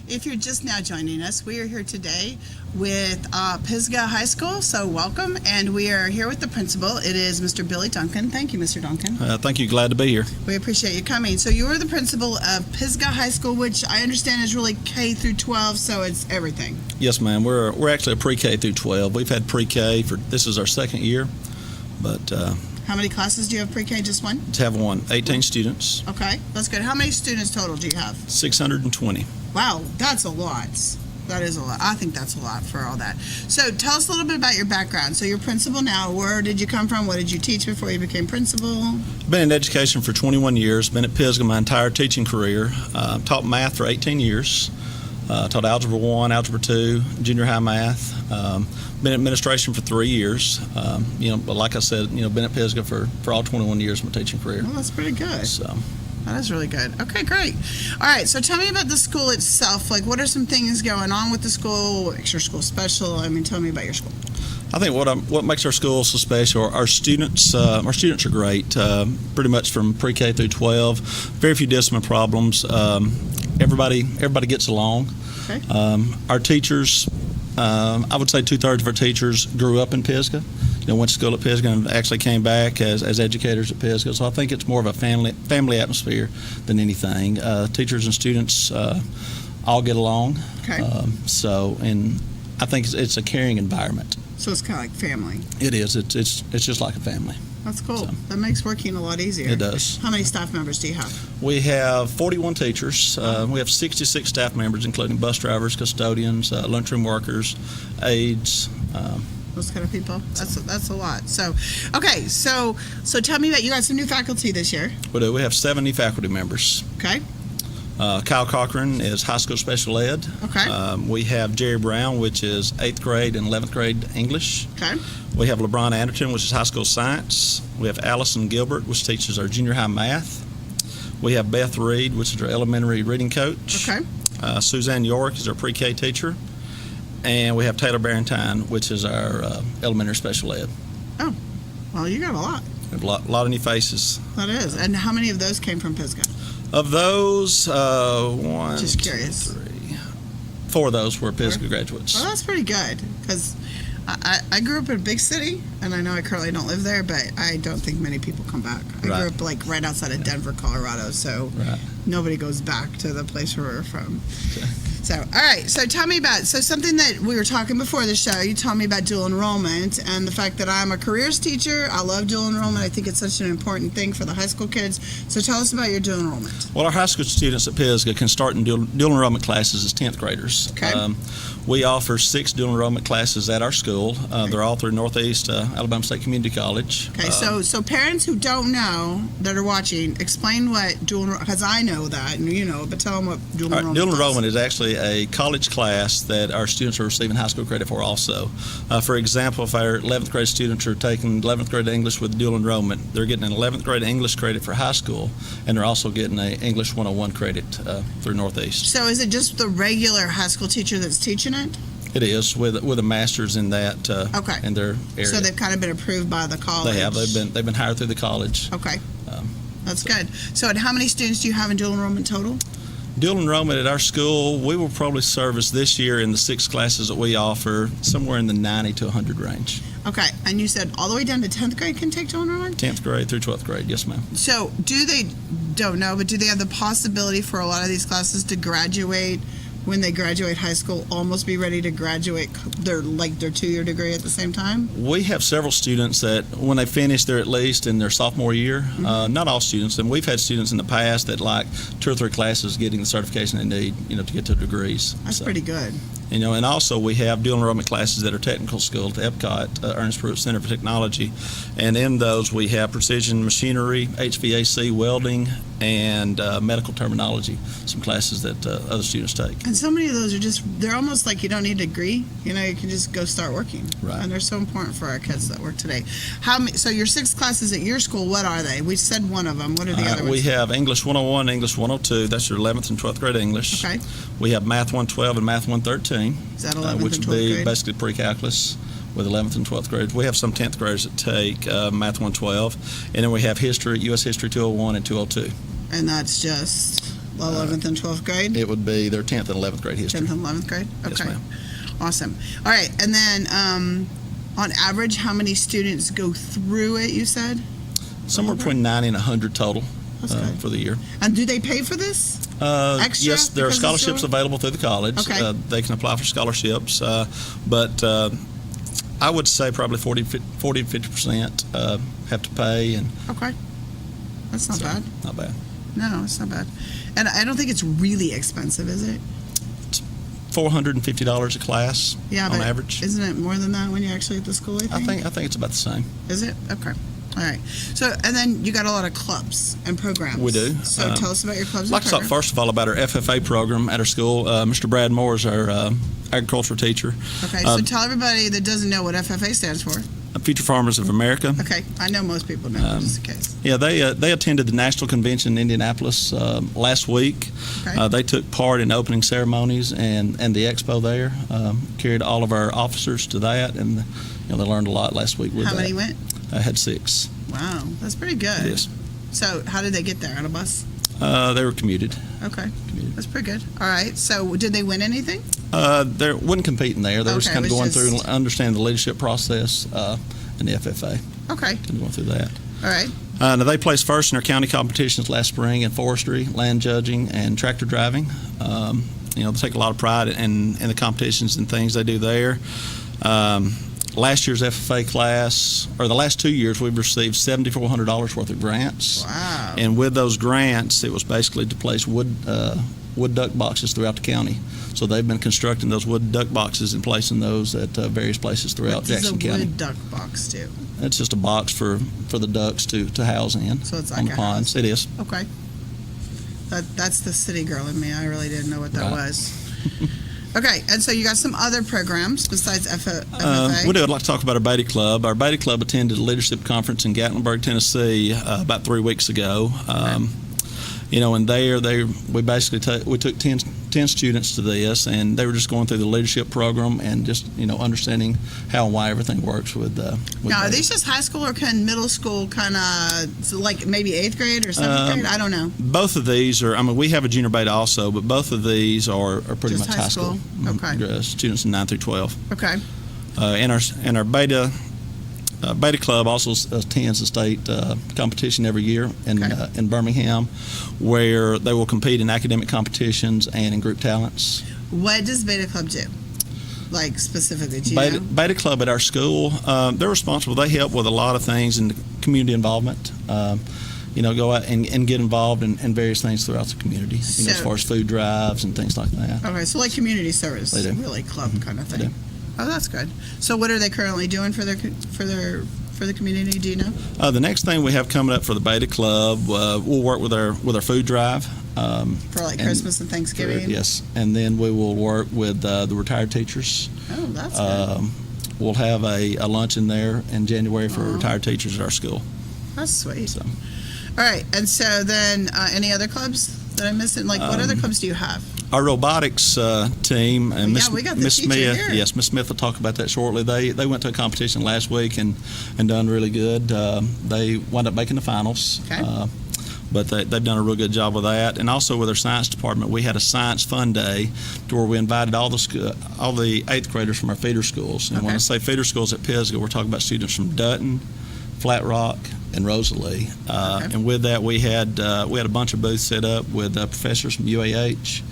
If you're just now joining us, we are here today with Pisgah High School, so welcome, and we are here with the principal. It is Mr. Billy Duncan. Thank you, Mr. Duncan. Thank you. Glad to be here. We appreciate you coming. So you are the principal of Pisgah High School, which I understand is really K through 12, so it's everything. Yes, ma'am. We're actually a pre-K through 12. We've had pre-K this is our second year, but How many classes do you have pre-K? Just one? to have 18 students, Okay, that's good. How many students total do you have? 620. Wow, that's a lot. That is a lot. I think that's a lot for all that. So tell us a little bit about your background. So you're principal now. Where did you come from? What did you teach before you became principal? Been in education for 21 years. Been at Pisgah my entire teaching career. Taught math for 18 years. Taught Algebra 1, Algebra 2, junior high math. Been in administration for 3 years. But like I said, been at Pisgah for all 21 years of my teaching career. Well, that's pretty good. So. That is really good. Okay, great. All right, so tell me about the school itself. Like, what are some things going on with the school? What makes your school special? I mean, tell me about your school. I think what makes our school so special, our students are great, pretty much from pre-K through 12. Very few discipline problems. Everybody gets along. Okay. Our teachers, I would say 2/3 of our teachers grew up in Pisgah. Went to school at Pisgah and actually came back as educators at Pisgah. So I think it's more of a family atmosphere than anything. Teachers and students all get along. Okay. And I think it's a caring environment. So it's kind of like family. It is. It's just like a family. That's cool. So. That makes working a lot easier. It does. How many staff members do you have? We have 41 teachers. We have 66 staff members, including bus drivers, custodians, lunchroom workers, aides. Those kind of people. That's a lot. So, okay. So tell me about, you got some new faculty this year. We have 70 faculty members. Okay. Kyle Cochran is high school special ed. Okay. We have Jerry Brown, which is 8th grade and 11th grade English. Okay. We have LeBron Anderton, which is high school science. We have Allison Gilbert, which teaches our junior high math. We have Beth Reed, which is our elementary reading coach. Okay. Suzanne York is our pre-K teacher. And we have Taylor Barentine, which is our elementary special ed. Oh, well, you got a lot. We have a lot of new faces. That is. And how many of those came from Pisgah? Of those, one, Just curious. 2, 3, 4 of those were Pisgah graduates. Well, that's pretty good, because I grew up in a big city, and I know I currently don't live there, but I don't think many people come back. I grew up like right outside of Denver, Colorado, so nobody goes back to the place where we're from. Okay. So, all right, so tell me about, something that we were talking before the show, you told me about dual enrollment and the fact that I'm a careers teacher. I love dual enrollment. I think it's such an important thing for the high school kids. So tell us about your dual enrollment. Well, our high school students at Pisgah can start in dual enrollment classes as 10th graders. Okay. We offer 6 dual enrollment classes at our school. They're all through Northeast Alabama State Community College. Okay, so parents who don't know that are watching, explain what dual, because I know that, and you know, but tell them what dual enrollment is. Dual enrollment is actually a college class that our students are receiving high school credit for also. For example, if our 11th grade students are taking 11th grade English with dual enrollment, they're getting an 11th grade English credit for high school, and they're also getting an English 101 credit through Northeast. So is it just the regular high school teacher that's teaching it? It is, with a master's in that in their area. So they've kind of been approved by the college. They have. They've been hired through the college. Okay. That's good. So and how many students do you have in dual enrollment total? Dual enrollment at our school, we will probably service this year in the 6 classes that we offer somewhere in the 90 to 100 range. Okay, and you said all the way down to 10th grade can take dual enrollment? 10th grade through 12th grade, yes ma'am. So do they have the possibility for a lot of these classes to graduate when they graduate high school, almost be ready to graduate their 2-year degree at the same time? We have several students that when they finish, they're at least in their sophomore year. Not all students, and we've had students in the past that like 2 or 3 classes getting the certification they need, to get to degrees. That's pretty good. And also we have dual enrollment classes that are technical school at Epcot, Ernest Pruitt Center for Technology, and in those we have precision machinery, HVAC, welding, and medical terminology, some classes that other students take. And so many of those are they're almost like you don't need a degree, you can just go start working. Right. And they're so important for our kids that work today. So your 6 classes at your school, what are they? We said one of them. What are the other ones? We have English 101, English 102, that's your 11th and 12th grade English. Okay. We have Math 112 and Math 113. Is that 11th which and would 12th be grade? basically pre-calculus with 11th and 12th grades. We have some 10th graders that take Math 112, and then we have history, U.S. History 201 and 202. And that's just 11th and 12th grade? It would be their 10th and 11th grade history. 10th and 11th grade? Okay. Yes, ma'am. Awesome. All right. And then on average, how many students go through it, you said? Somewhere between 90 and 100 total for the year. And do they pay for this? Extra? Yes, there are because scholarships available through the college. Okay. They can apply for scholarships, but I would say probably 40 to 50% have to pay. And Okay. That's not bad. Not bad. No, it's not bad. And I don't think it's really expensive, is it? $450 a class Yeah, on but average. isn't it more than that when you're actually at the school, I think? I think it's about the same. Is it? Okay. All right. So, and then you got a lot of clubs and programs. We do. So tell us about your clubs I'd like and to talk programs. first of all about our FFA program at our school. Mr. Brad Moore is our agricultural teacher. Okay, so tell everybody that doesn't know what FFA stands for. Future Farmers of America. Okay, I know most people know, but just in case. Yeah, they attended the National Convention in Indianapolis last week. Okay. They took part in opening ceremonies and the expo there. Carried all of our officers to that, and they learned a lot last week with How that. many went? I had 6. Wow, that's pretty good. Yes. So how did they get there? On a bus? They were commuted. Okay, Commuted. that's pretty good. All right, so did they win anything? They wasn't competing there. They were just Okay, kind it of was going just- through and understanding the leadership process and the FFA. Okay, Kind of going through that. all right. Now they placed first in our county competitions last spring in forestry, land judging, and tractor driving. They take a lot of pride in the competitions and things they do there. Last year's FFA class, or the last 2 years, we've received $7,400 worth of grants. Wow. And with those grants, it was basically to place wood duck boxes throughout the county. So they've been constructing those wood duck boxes and placing those at various places throughout Jackson What does a County. wood duck box do? It's just a box for the ducks to house in. So it's on like the a ponds. house. It is. Okay. That's the city girl in me. I really didn't know what that Right. was. Okay, and so you got some other programs besides FFA? We do. I'd like to talk about our Beatty Club. Our Beatty Club attended a leadership conference in Gatlinburg, Tennessee, about 3 weeks ago. And there we basically we took 10 students to this, and they were just going through the leadership program and just understanding how and why everything works with. Now, are Beatty. these just high school or middle school, kind of like maybe 8th grade or 7th grade? I don't know. Both of these are. I mean, we have a junior Beta also, but both of these are pretty Just much high high school. school? Okay. Students in 9 through 12. Okay. And our Beta Club also attends the state competition every year in Birmingham, where they will compete in academic competitions and in group talents. What does Beta Club do? Like specifically, do you know? Beta Club at our school, they're responsible. They help with a lot of things in the community involvement. Go out and get involved in various things throughout the community, as far as food drives and things like that. Okay, so like community service, They do. really club kind of They thing. do. Oh, that's good. So what are they currently doing for the community? Do you know? The next thing we have coming up for the Beta Club, we'll work with our food drive. For like Christmas and Thanksgiving? Yes, and then we will work with the retired teachers. Oh, that's good. We'll have a luncheon there in January for retired teachers at our school. That's sweet. So, All right, and so then any other clubs that I'm missing? Like, what other clubs do you have? our robotics team and Yeah, we got the Miss teacher Smith. here. Yes, Miss Smith will talk about that shortly. They went to a competition last week and done really good. They wound up making the finals. Okay. But they've done a real good job with that. And also with our science department, we had a science fun day to where we invited all the 8th graders from our feeder schools. And when I say feeder schools at Pisgah, we're talking about students from Dutton, Flat Rock, and Rosalie. Okay. And with that, we had a bunch of booths set up with professors from UAH.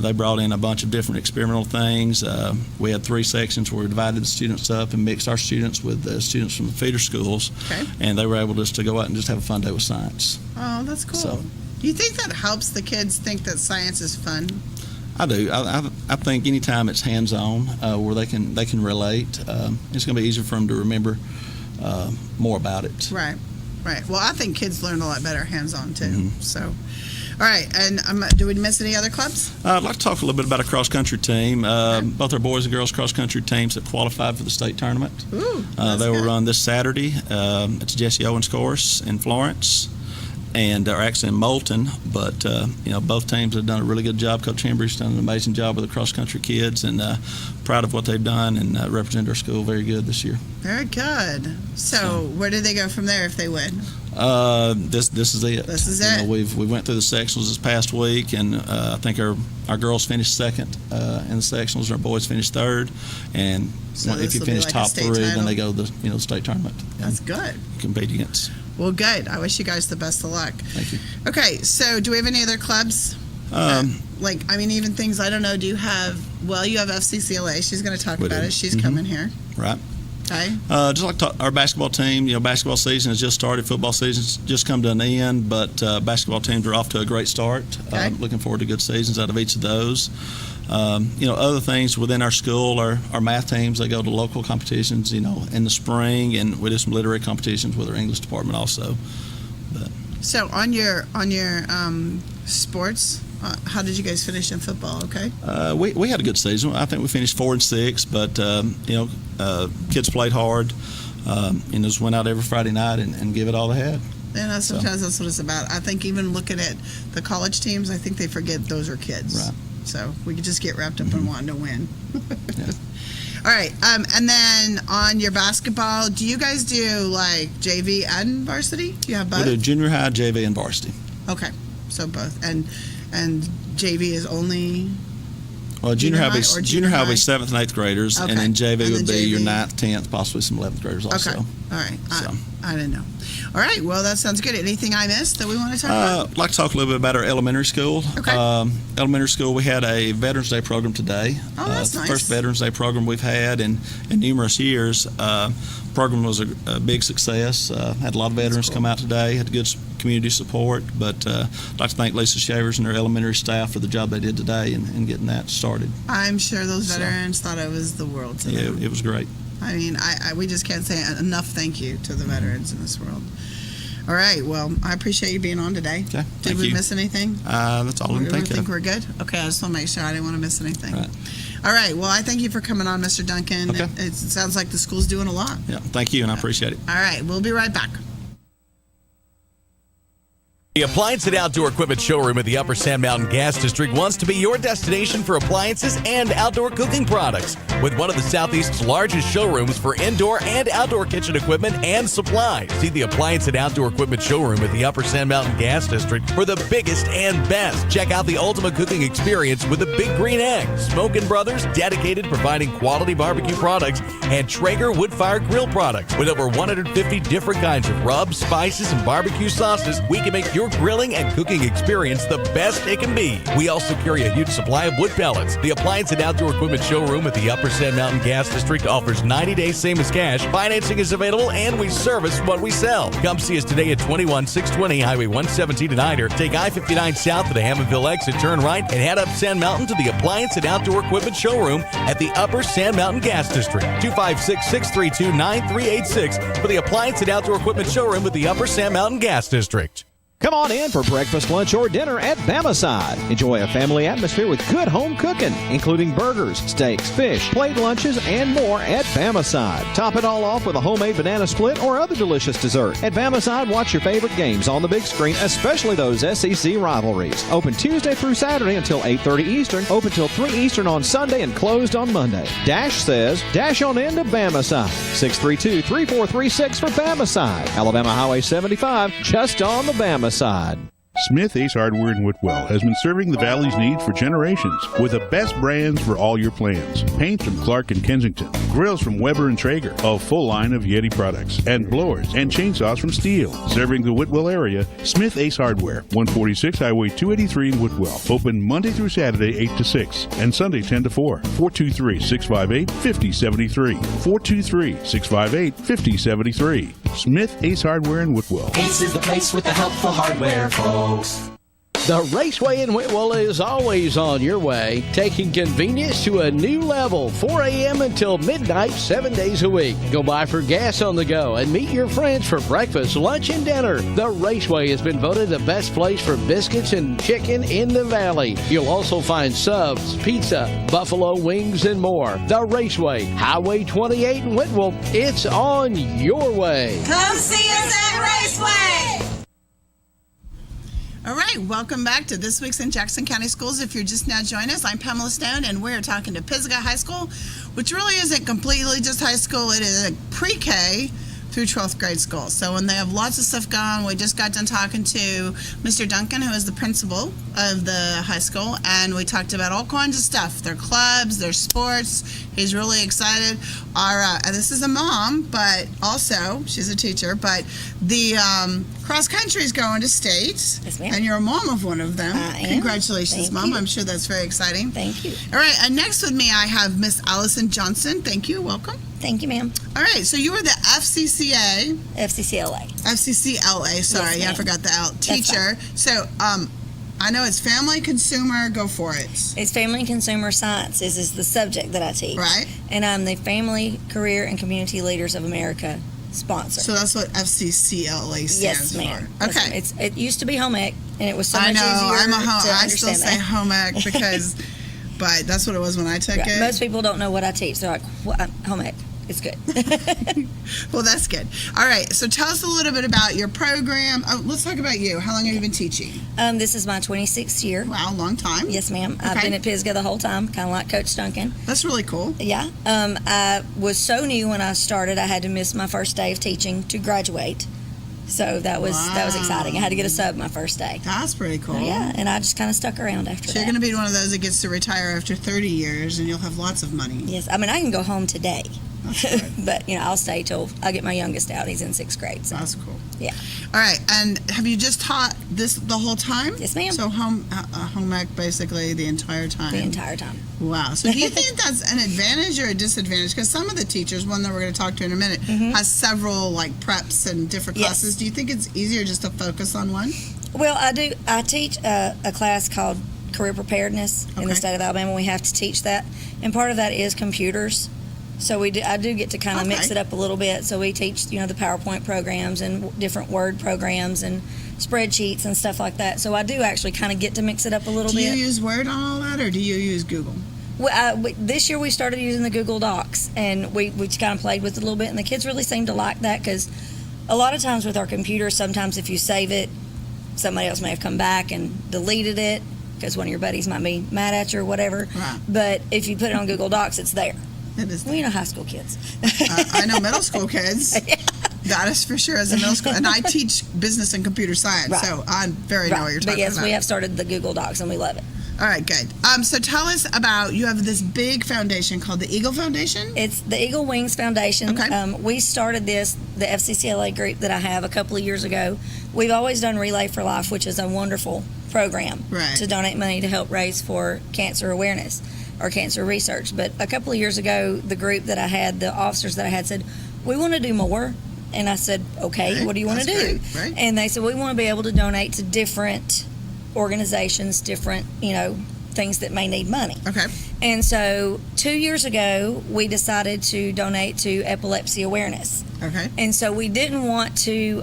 They brought in a bunch of different experimental things. We had 3 sections where we divided the students up and mixed our students with the students from the feeder schools. Okay. And they were able just to go out and just have a fun day with science. Oh, that's cool. So- Do you think that helps the kids think that science is fun? I do. I think anytime it's hands-on, where they can relate, it's going to be easier for them to remember more about it. Right. Well, I think kids learn a lot better hands-on too. Mm-hmm. So, all right. And do we miss any other clubs? I'd like to talk a little bit about our cross-country team. Both our boys and girls cross-country teams have qualified for the state tournament. Ooh, that's They will good. run this Saturday. It's Jesse Owens course in Florence, and are actually in Moulton. But both teams have done a really good job. Coach Hembry's done an amazing job with the cross-country kids, and proud of what they've done and represent our school very good this year. Very good. So, where do they go from there if they win? This is it. This is it. We went through the sectionals this past week, and I think our girls finished second in the sectionals, and our boys finished third. And So if this you will be finish like a top state three, title? then they go to the state tournament. That's and good. compete against. Well, good. I wish you guys the best of luck. Thank you. Okay, so do we have any other clubs? Even things, I don't know, do you have, you have FCCLA. She's going to talk We about do. it. She's coming here. Right. Okay. Just like our basketball team, basketball season has just started. Football season's just come to an end, but basketball teams are off to a great start. Okay. Looking forward to good seasons out of each of those. Other things within our school, our math teams, they go to local competitions, in the spring, and we do some literary competitions with our English department also. So on your sports, how did you guys finish in football? Okay. We had a good season. I think we finished 4-6, but kids played hard. Just went out every Friday night and give it all they had. And sometimes that's what it's about. I think even looking at the college teams, I think they forget those are kids. Right. So we could just get wrapped up in wanting to win. Yeah. All right. And then on your basketball, do you guys do like JV and varsity? Do you have both? We do junior high, JV, and varsity. Okay. So both. And JV is only Well, junior high will be junior high? 7th and 8th graders, Okay. and then JV And would then be your JV. 9th, 10th, possibly some 11th graders also. Okay. All right. So. I didn't know. All right. Well, that sounds good. Anything I missed that we want to talk about? I'd like to talk a little bit about our elementary school. Okay. Elementary school, we had a Veterans Day program today. Oh, that's It's the nice. first Veterans Day program we've had in numerous years. Program was a big success. Had a lot of veterans cool. come out today. Had good community support. But I'd like to thank Lisa Shavers and her elementary staff for the job they did today in getting that started. I'm sure those So. veterans thought it was the world to Yeah, them. it was great. I mean, we just can't say enough thank you to the veterans in this world. All right. Well, I appreciate you being on today. Okay, Did thank we you. miss anything? That's all I can We think think of. we're good? Okay, I just want to make sure I didn't want to miss anything. Right. All right. Well, I thank you for coming on, Mr. Duncan. Okay. It sounds like the school's doing a lot. Yeah, thank you, and I appreciate it. All right. We'll be right back. The Appliance and Outdoor Equipment Showroom at the Upper Sand Mountain Gas District wants to be your destination for appliances and outdoor cooking products. With one of the Southeast's largest showrooms for indoor and outdoor kitchen equipment and supplies. See the Appliance and Outdoor Equipment Showroom at the Upper Sand Mountain Gas District for the biggest and best. Check out the ultimate cooking experience with the Big Green Egg, Smokin' Brothers, dedicated to providing quality barbecue products, and Traeger wood-fired grill products. With over 150 different kinds of rubs, spices, and barbecue sauces, we can make your grilling and cooking experience the best it can be. We also carry a huge supply of wood pellets. The Appliance and Outdoor Equipment Showroom at the Upper Sand Mountain Gas District offers 90 days same as cash. Financing is available, and we service what we sell. Come see us today at 21620 Highway 117 in Hyder. Take I-59 south to the Hammondville exit, turn right, and head up Sand Mountain to the Appliance and Outdoor Equipment Showroom at the Upper Sand Mountain Gas District. 256-632-9386 for the Appliance and Outdoor Equipment Showroom at the Upper Sand Mountain Gas District. Come on in for breakfast, lunch, or dinner at Bamicide. Enjoy a family atmosphere with good home cooking, including burgers, steaks, fish, plate lunches, and more at Bamicide. Top it all off with a homemade banana split or other delicious dessert. At Bamicide, watch your favorite games on the big screen, especially those SEC rivalries. Open Tuesday through Saturday until 8:30 Eastern, open till 3 Eastern on Sunday, and closed on Monday. Dash says, dash on into Bamicide. 632-3436 for Bamicide. Alabama Highway 75, just on the Bama side. Smith Ace Hardware in Whitwell has been serving the Valley's needs for generations with the best brands for all your plans. Paint from Clark and Kensington, grills from Weber and Traeger, a full line of Yeti products, and blowers and chainsaws from Steel. Serving the Whitwell area, Smith Ace Hardware, 146 Highway 283 in Whitwell. Open Monday through Saturday 8 to 6 and Sunday 10 to 4. 423-658-5073. 423-658-5073. Smith Ace Hardware in Whitwell. Ace is the place with the helpful hardware, folks. The Raceway in Whitwell is always on your way, taking convenience to a new level, 4 a.m. until midnight, 7 days a week. Go buy for gas on the go and meet your friends for breakfast, lunch, and dinner. The Raceway has been voted the best place for biscuits and chicken in the Valley. You'll also find subs, pizza, buffalo wings, and more. The Raceway, Highway 28 in Whitwell. It's on your way. Come see us at Raceway! All right, welcome back to This Week's in Jackson County Schools. If you're just now joining us, I'm Pamela Stone, and we're talking to Pisgah High School, which really isn't completely just high school. It is a pre-K through 12th grade school. So when they have lots of stuff going on, we just got done talking to Mr. Duncan, who is the principal of the high school, and we talked about all kinds of stuff, their clubs, their sports. He's really excited. And this is a mom, but also she's a teacher, but the cross country is going to state. Yes, ma'am. And you're a mom of one of them. I am. Congratulations, Thank Mom. you. I'm sure that's very exciting. Thank you. All right, and next with me I have Miss Allison Johnson. Thank you. Welcome. Thank you, ma'am. All right, so you were the FCCA, FCCLA. FCCLA, sorry, Yes, I ma'am. forgot the L, That's teacher. So, I know it's family, consumer, go for it. It's Family and Consumer Sciences is the subject that I teach. Right. And I'm the Family, Career, and Community Leaders of America sponsor. So that's what FCCLA stands yes, for. ma'am. Yes, Okay. ma'am. It used to be home ec, and it was so I much know, easier I still understand say that. home ec because, but that's what it was when I took Right. it. Most people don't know what I teach. They're like, what? Home ec. It's good. Well, that's good. All right, so tell us a little bit about your program. Oh, let's talk about you. How long have you been teaching? This is my 26th year. Wow, long time. Yes, ma'am. I've Okay. been at Pisgah the whole time, kind of like Coach Duncan. That's really cool. Yeah. I was so new when I started, I had to miss my first day of teaching to graduate. So that was exciting. I had to get a sub my first day. That's pretty cool. Yeah, and I just kind of stuck around after So that. you're going to be one of those that gets to retire after 30 years and you'll have lots of money. Yes, I mean I can go home today, That's good. but I'll stay till I get my youngest out. He's in 6th grade. So. That's cool. Yeah. All right, and have you just taught this the whole time? Yes, ma'am. So home ec basically the entire time. The entire time. Wow. So do you think that's an advantage or a disadvantage? Because some of the teachers, one that we're going to talk to in a minute, has several like preps and different Yes. classes. Do you think it's easier just to focus on one? Well, I do. I teach a class called Career Preparedness in the Okay. state of Alabama. We have to teach that, and part of that is computers. So I do get to kind of mix Okay. it up a little bit. So we teach, the PowerPoint programs and different Word programs and spreadsheets and stuff like that. So I do actually kind of get to mix it up a little Do bit. you use Word on all that or do you use Google? This year we started using the Google Docs, and we just kind of played with it a little bit, and the kids really seem to like that because a lot of times with our computers, sometimes if you save it, somebody else may have come back and deleted it because one of your buddies might be mad at you or whatever. Right. But if you put it on Google Docs, it's there. It is. Well, high school kids. I know middle school kids. That is for sure as a middle school. And I teach business and computer science, Right. so I very know what you're But talking yes, about. we have started the Google Docs, and we love it. All right, good. So tell us about, you have this big foundation called the Eagle Foundation? It's the Eagle Wings Foundation. Okay. We started this, the FCCLA group that I have, a couple of years ago. We've always done Relay for Life, which is a wonderful program Right. to donate money to help raise for cancer awareness or cancer research. But a couple of years ago, the group that I had, the officers that I had said, we want to do more. And I said, okay, Okay, what do you want to that's do? great, right. And they said, we want to be able to donate to different organizations, different, things that may need money. Okay. And so 2 years ago, we decided to donate to epilepsy awareness. Okay. And so we didn't want to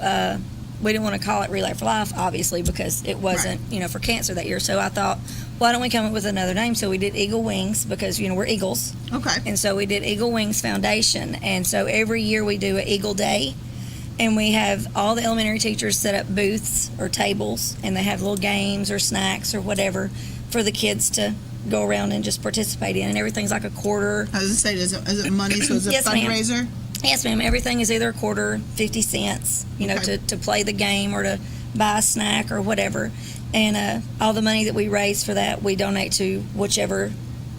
call it Relay for Life, obviously, because it wasn't, for cancer that year. So I thought, why don't we come up with another name? So we did Eagle Wings because, we're Eagles. Okay. And so we did Eagle Wings Foundation. And so every year we do an Eagle Day. And we have all the elementary teachers set up booths or tables, and they have little games or snacks or whatever for the kids to go around and just participate in. And everything's like a quarter. I was going to say, is it money? So is it Yes, ma'am. fundraiser? Yes, ma'am. Everything is either a quarter, 50 cents, Okay. to play the game or to buy a snack or whatever. And all the money that we raise for that, we donate to whichever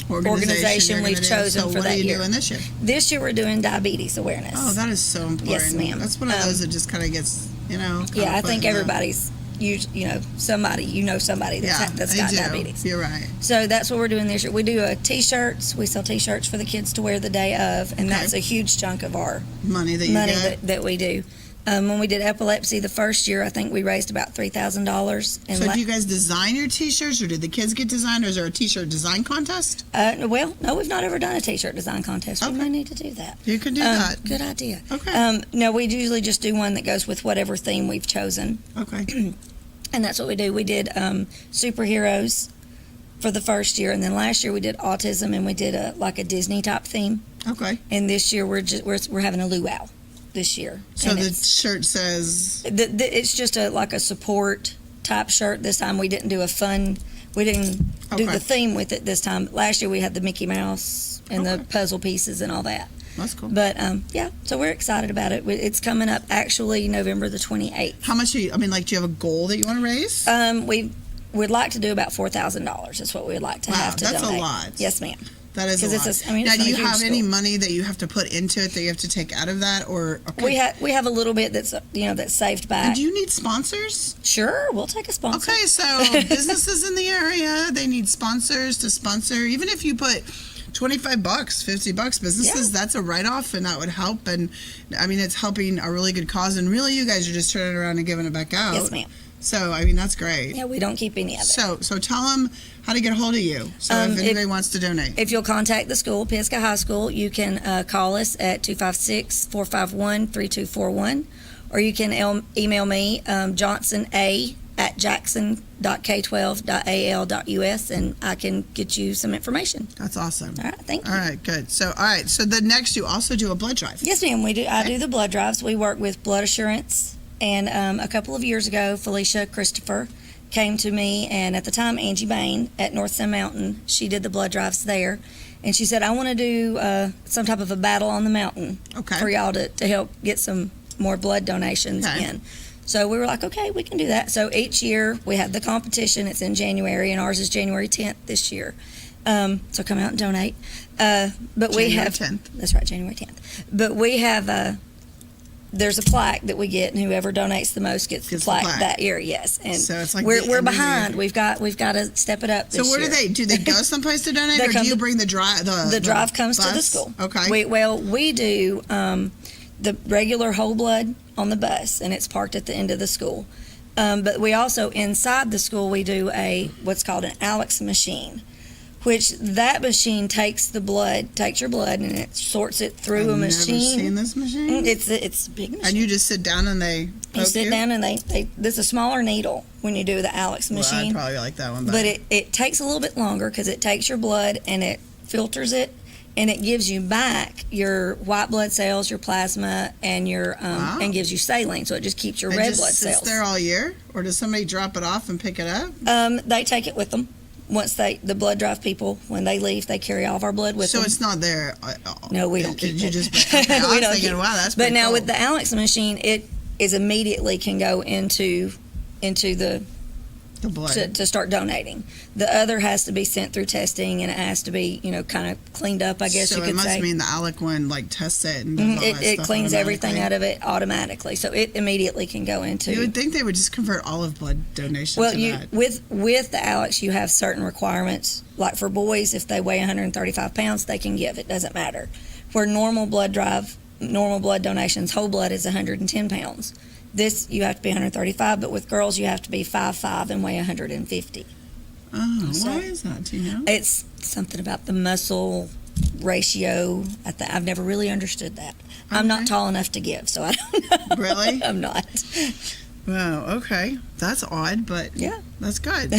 organization you're we've gonna do. chosen so for what that are you year. doing this year? This year we're doing diabetes awareness. Oh, that is so important. Yes, ma'am. That's one of those that just kind of gets, Yeah, I think everybody's, somebody that's they got do. diabetes. You're right. So that's what we're doing this year. We do T-shirts. We sell T-shirts for the kids to wear the day of, and Okay. that's a huge chunk of our Money that you money get. that we do. When we did epilepsy the first year, I think we raised about $3,000. So do you guys design your T-shirts, or did the kids get designed, or is there a T-shirt design contest? No, we've not ever done a T-shirt design contest. We Okay. may need to do that. You could do that. Good idea. Okay. No, we usually just do one that goes with whatever theme we've chosen, Okay. and that's what we do. We did superheroes for the first year, and then last year we did autism, and we did a Disney type theme. Okay. And this year we're having a luau this year. So And the it's- shirt says, it's just a support type shirt. This time we didn't do we didn't do Okay. the theme with it this time. Last year we had the Mickey Mouse and the puzzle pieces and all that. That's cool. But yeah, so we're excited about it. It's coming up actually November the 28th. How much do you have a goal that you want to raise? We'd like to do about $4,000. That's what we'd like to have to that's donate. a lot. Yes, ma'am. That is a lot. Now, do you have any money that you have to put into it that you have to take out of that, or okay. We have a little bit that's that's saved back. And do you need sponsors? Sure, we'll take a sponsor. Okay, so businesses in the area, they need sponsors to sponsor. Even if you put $25, $50, businesses, that's a write-off, and that would help. And I mean, it's helping a really good cause. And really, you guys are just turning it around and giving it back out. Yes, ma'am. So I mean, that's great. Yeah, we don't keep any of it. So tell them how to get a hold of you. So if anybody wants to donate, if you'll contact the school, Pisgah High School, you can call us at 256-451-3241, or you can email me johnson@jackson.k12.al.us, and I can get you some information. That's awesome. All right, thank you. All right, good. So the next, you also do a blood drive. Yes, ma'am. We do. I do the blood drives. We work with Blood Assurance. And a couple of years ago, Felicia Christopher came to me, and at the time, Angie Bain at North Sun Mountain, she did the blood drives there. And she said, I want to do some type of a battle on the mountain for y'all to help get some more blood donations in. So we were like, okay, we can do that. So each year we have the competition. It's in January, and ours is January 10th this year. So come out and donate. But we have January 10th. That's right, January 10th. But we have there's a plaque that we get, and whoever donates the most gets the plaque that year. Yes, and so it's like we're behind. We've got to step it up. This so where year. do they go someplace to donate, or do you bring the drive? The drive comes bus? to the school. Okay. We do the regular whole blood on the bus, and it's parked at the end of the school. But we also inside the school we do what's called an Alex machine, which that machine takes your blood and it sorts it through a machine. I've never seen this machine. It's a big machine. And you just sit down and they poke you? You sit down and there's a smaller needle when you do the Alex machine. Well, I'd probably like that one. But it takes a little bit longer because it takes your blood and it filters it, and it gives you back your white blood cells, your plasma, and your and gives you saline. So it just keeps your red blood cells. Sits there all year, or does somebody drop it off and pick it up? They take it with them. Once the blood drive people, when they leave, they carry all of our blood with them. So it's not there. No, we don't keep it. You just okay, I was thinking, wow, that's pretty But now cool. with the Alex machine, it is immediately can go into the blood to start donating. The other has to be sent through testing, and it has to be kind of cleaned up, I guess you could say. So it must mean the Alec one tests it and does all that it stuff cleans everything out of it automatically, so it immediately can go into. You would think they would just convert all of blood donations to that. with the Alex, you have certain requirements. Like for boys, if they weigh 135 pounds, they can give. It doesn't matter. Where normal blood donations, whole blood is 110 pounds. This, you have to be 135, but with girls, you have to be 5'5" and weigh 150. Oh, why is that? Do you know? It's something about the muscle ratio. I've never really understood that. I'm not tall enough to give, so I don't know. Really? I'm not. Wow. Okay, that's odd, but yeah, that's good.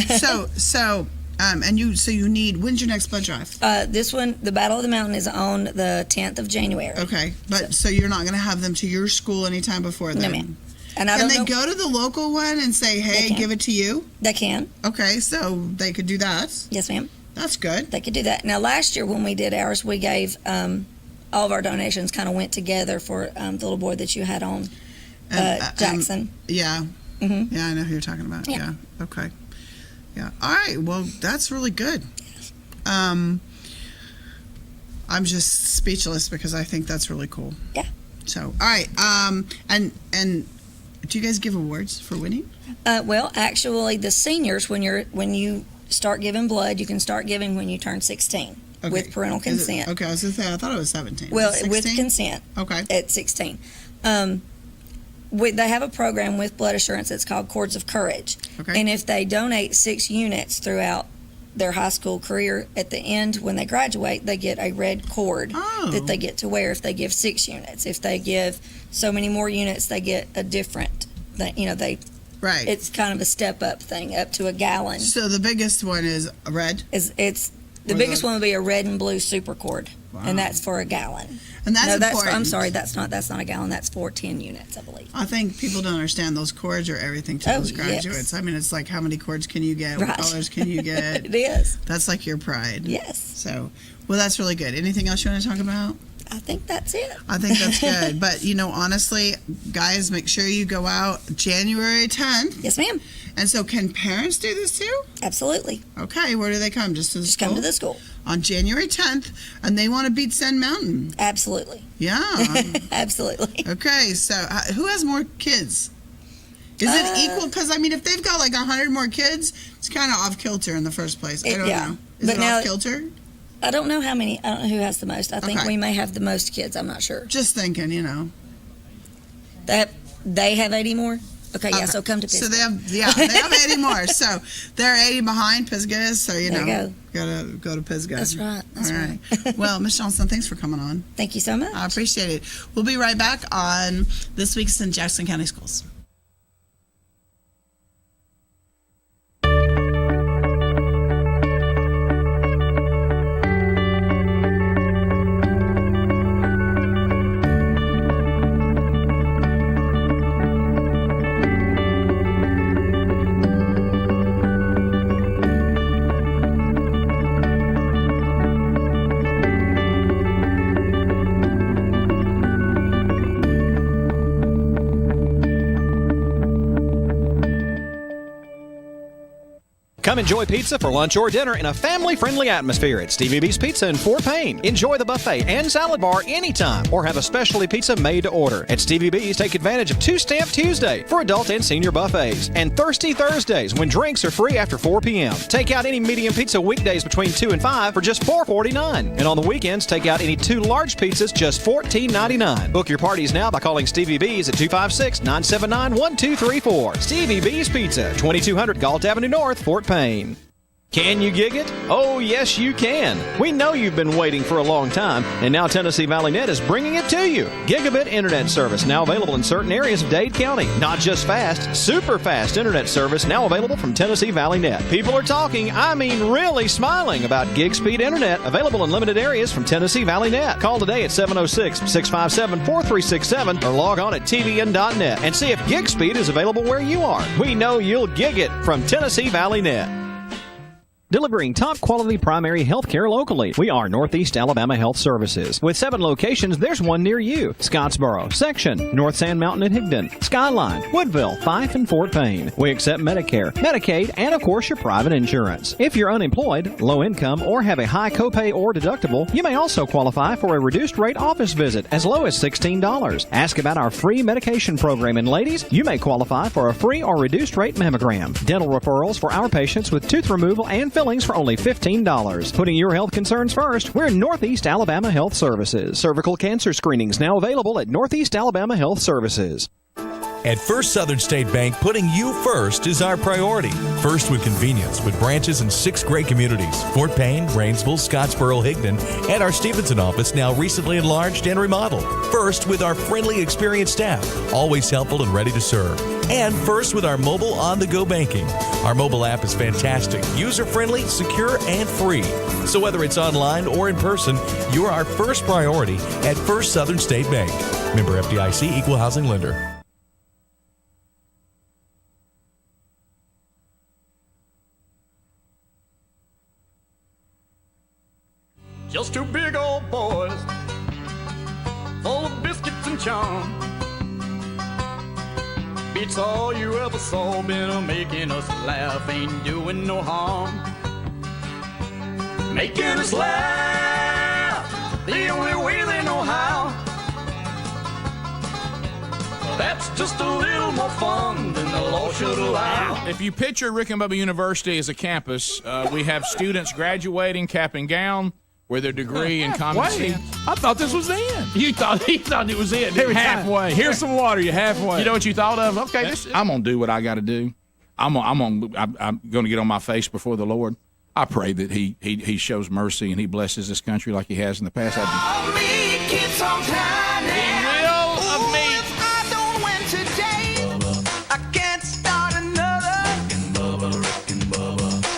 So you need. When's your next blood drive? This one, the Battle of the Mountain, is on the 10th of January. Okay, but so you're not going to have them to your school anytime before then? No, ma'am. And can they go to the local one and say, hey, give it to you? They can. Okay, so they could do that. Yes, ma'am. That's good. They could do that. Now, last year when we did ours, we gave all of our donations kind of went together for the little boy that you had on, Jackson. Yeah. Mm-hmm. Yeah, I know who you're talking about. Yeah. Okay. Yeah. All right. Well, that's really good. I'm just speechless because I think that's really cool. Yeah. So, all right. And do you guys give awards for winning? Well, actually, the seniors, when you start giving blood, you can start giving when you turn 16 with parental consent. Okay, I was going to say, I thought it was 17. Well, with consent. Okay. At 16. They have a program with Blood Assurance that's called Cords of Courage. Okay. And if they donate 6 units throughout their high school career, at the end, when they graduate, they get a red cord that they get to wear if they give 6 units. If they give so many more units, they get a different, right. It's kind of a step up thing, up to a gallon. So the biggest one is a red? The biggest one would be a red and blue super cord, and that's for a gallon. And that's important. I'm sorry, that's not a gallon. That's for 10 units, I believe. I think people don't understand those cords are everything to those graduates. Yes. I mean, it's like how many cords can you get? Right. What colors can you get? It is. That's like your pride. Yes. So, well, that's really good. Anything else you want to talk about? I think that's it. I think that's good. But, honestly, guys, make sure you go out January 10th. Yes, ma'am. And so can parents do this too? Absolutely. Okay, where do they come? Just to the school? Come to the school. On January 10th, and they want to beat Sand Mountain. Absolutely. Yeah. Absolutely. Okay, so who has more kids? Is it equal? Because, if they've got like 100 more kids, it's kind of off kilter in the first place. I don't know. Is it off kilter? I don't know I don't know who has the most. I think Okay. we may have the most kids. I'm not sure. Just thinking, That they have 80 more? Okay, yeah, so come to Pisgah. So they have 80 more. So they're 80 behind Pisgah. So, gotta go to Pisgah. That's right. That's All right. Well, Ms. Johnson, thanks for coming on. Thank you so much. I appreciate it. We'll be right back on This Week's in Jackson County Schools. Come enjoy pizza for lunch or dinner in a family-friendly atmosphere at Stevie B's Pizza in Fort Payne. Enjoy the buffet and salad bar anytime or have a specialty pizza made to order. At Stevie B's, take advantage of Two-Stamp Tuesday for adult and senior buffets and Thirsty Thursdays when drinks are free after 4 p.m. Take out any medium pizza weekdays between 2 and 5 for just $4.49. And on the weekends, take out any 2 large pizzas just $14.99. Book your parties now by calling Stevie B's at 256-979-1234. Stevie B's Pizza, 2200 Galt Avenue North, Fort Payne. Can you gig it? Oh, yes, you can. We know you've been waiting for a long time, and now Tennessee Valley Net is bringing it to you. Gigabit internet service now available in certain areas of Dade County. Not just fast, super fast internet service now available from Tennessee Valley Net. People are talking, really smiling about gig speed internet available in limited areas from Tennessee Valley Net. Call today at 706-657-4367 or log on at tvn.net and see if gig speed is available where you are. We know you'll gig it from Tennessee Valley Net. Delivering top-quality primary health care locally. We are Northeast Alabama Health Services. With 7 locations, there's one near you. Scottsboro, Section, North Sand Mountain and Higdon, Skyline, Woodville, Fife, and Fort Payne. We accept Medicare, Medicaid, and of course your private insurance. If you're unemployed, low income, or have a high copay or deductible, you may also qualify for a reduced rate office visit as low as $16. Ask about our free medication program, and ladies, you may qualify for a free or reduced rate mammogram. Dental referrals for our patients with tooth removal and fillings for only $15. Putting your health concerns first, we're Northeast Alabama Health Services. Cervical cancer screenings now available at Northeast Alabama Health Services. At First Southern State Bank, putting you first is our priority. First with convenience, with branches in 6 great communities: Fort Payne, Rainsville, Scottsboro, Higdon, and our Stevenson office, now recently enlarged and remodeled. First with our friendly, experienced staff, always helpful and ready to serve. And first with our mobile on-the-go banking. Our mobile app is fantastic, user-friendly, secure, and free. So whether it's online or in person, you're our first priority at First Southern State Bank. Member FDIC, Equal Housing Lender. Just 2 big old boys, full of biscuits and charm. Beats all you ever saw, been making us laugh, ain't doing no harm. Making us laugh, the only way they know how. That's just a little more fun than the law should allow. If you picture Rick and Bubba University as a campus, we have students graduating cap and gown with their degree in common sense. I thought this was the end. He thought it was it. Halfway. Here's some water. You're halfway. You know what you thought of? Okay, I'm gonna do what I got to do. I'm gonna get on my face before the Lord. I pray that he shows mercy and he blesses this country like he has in the past.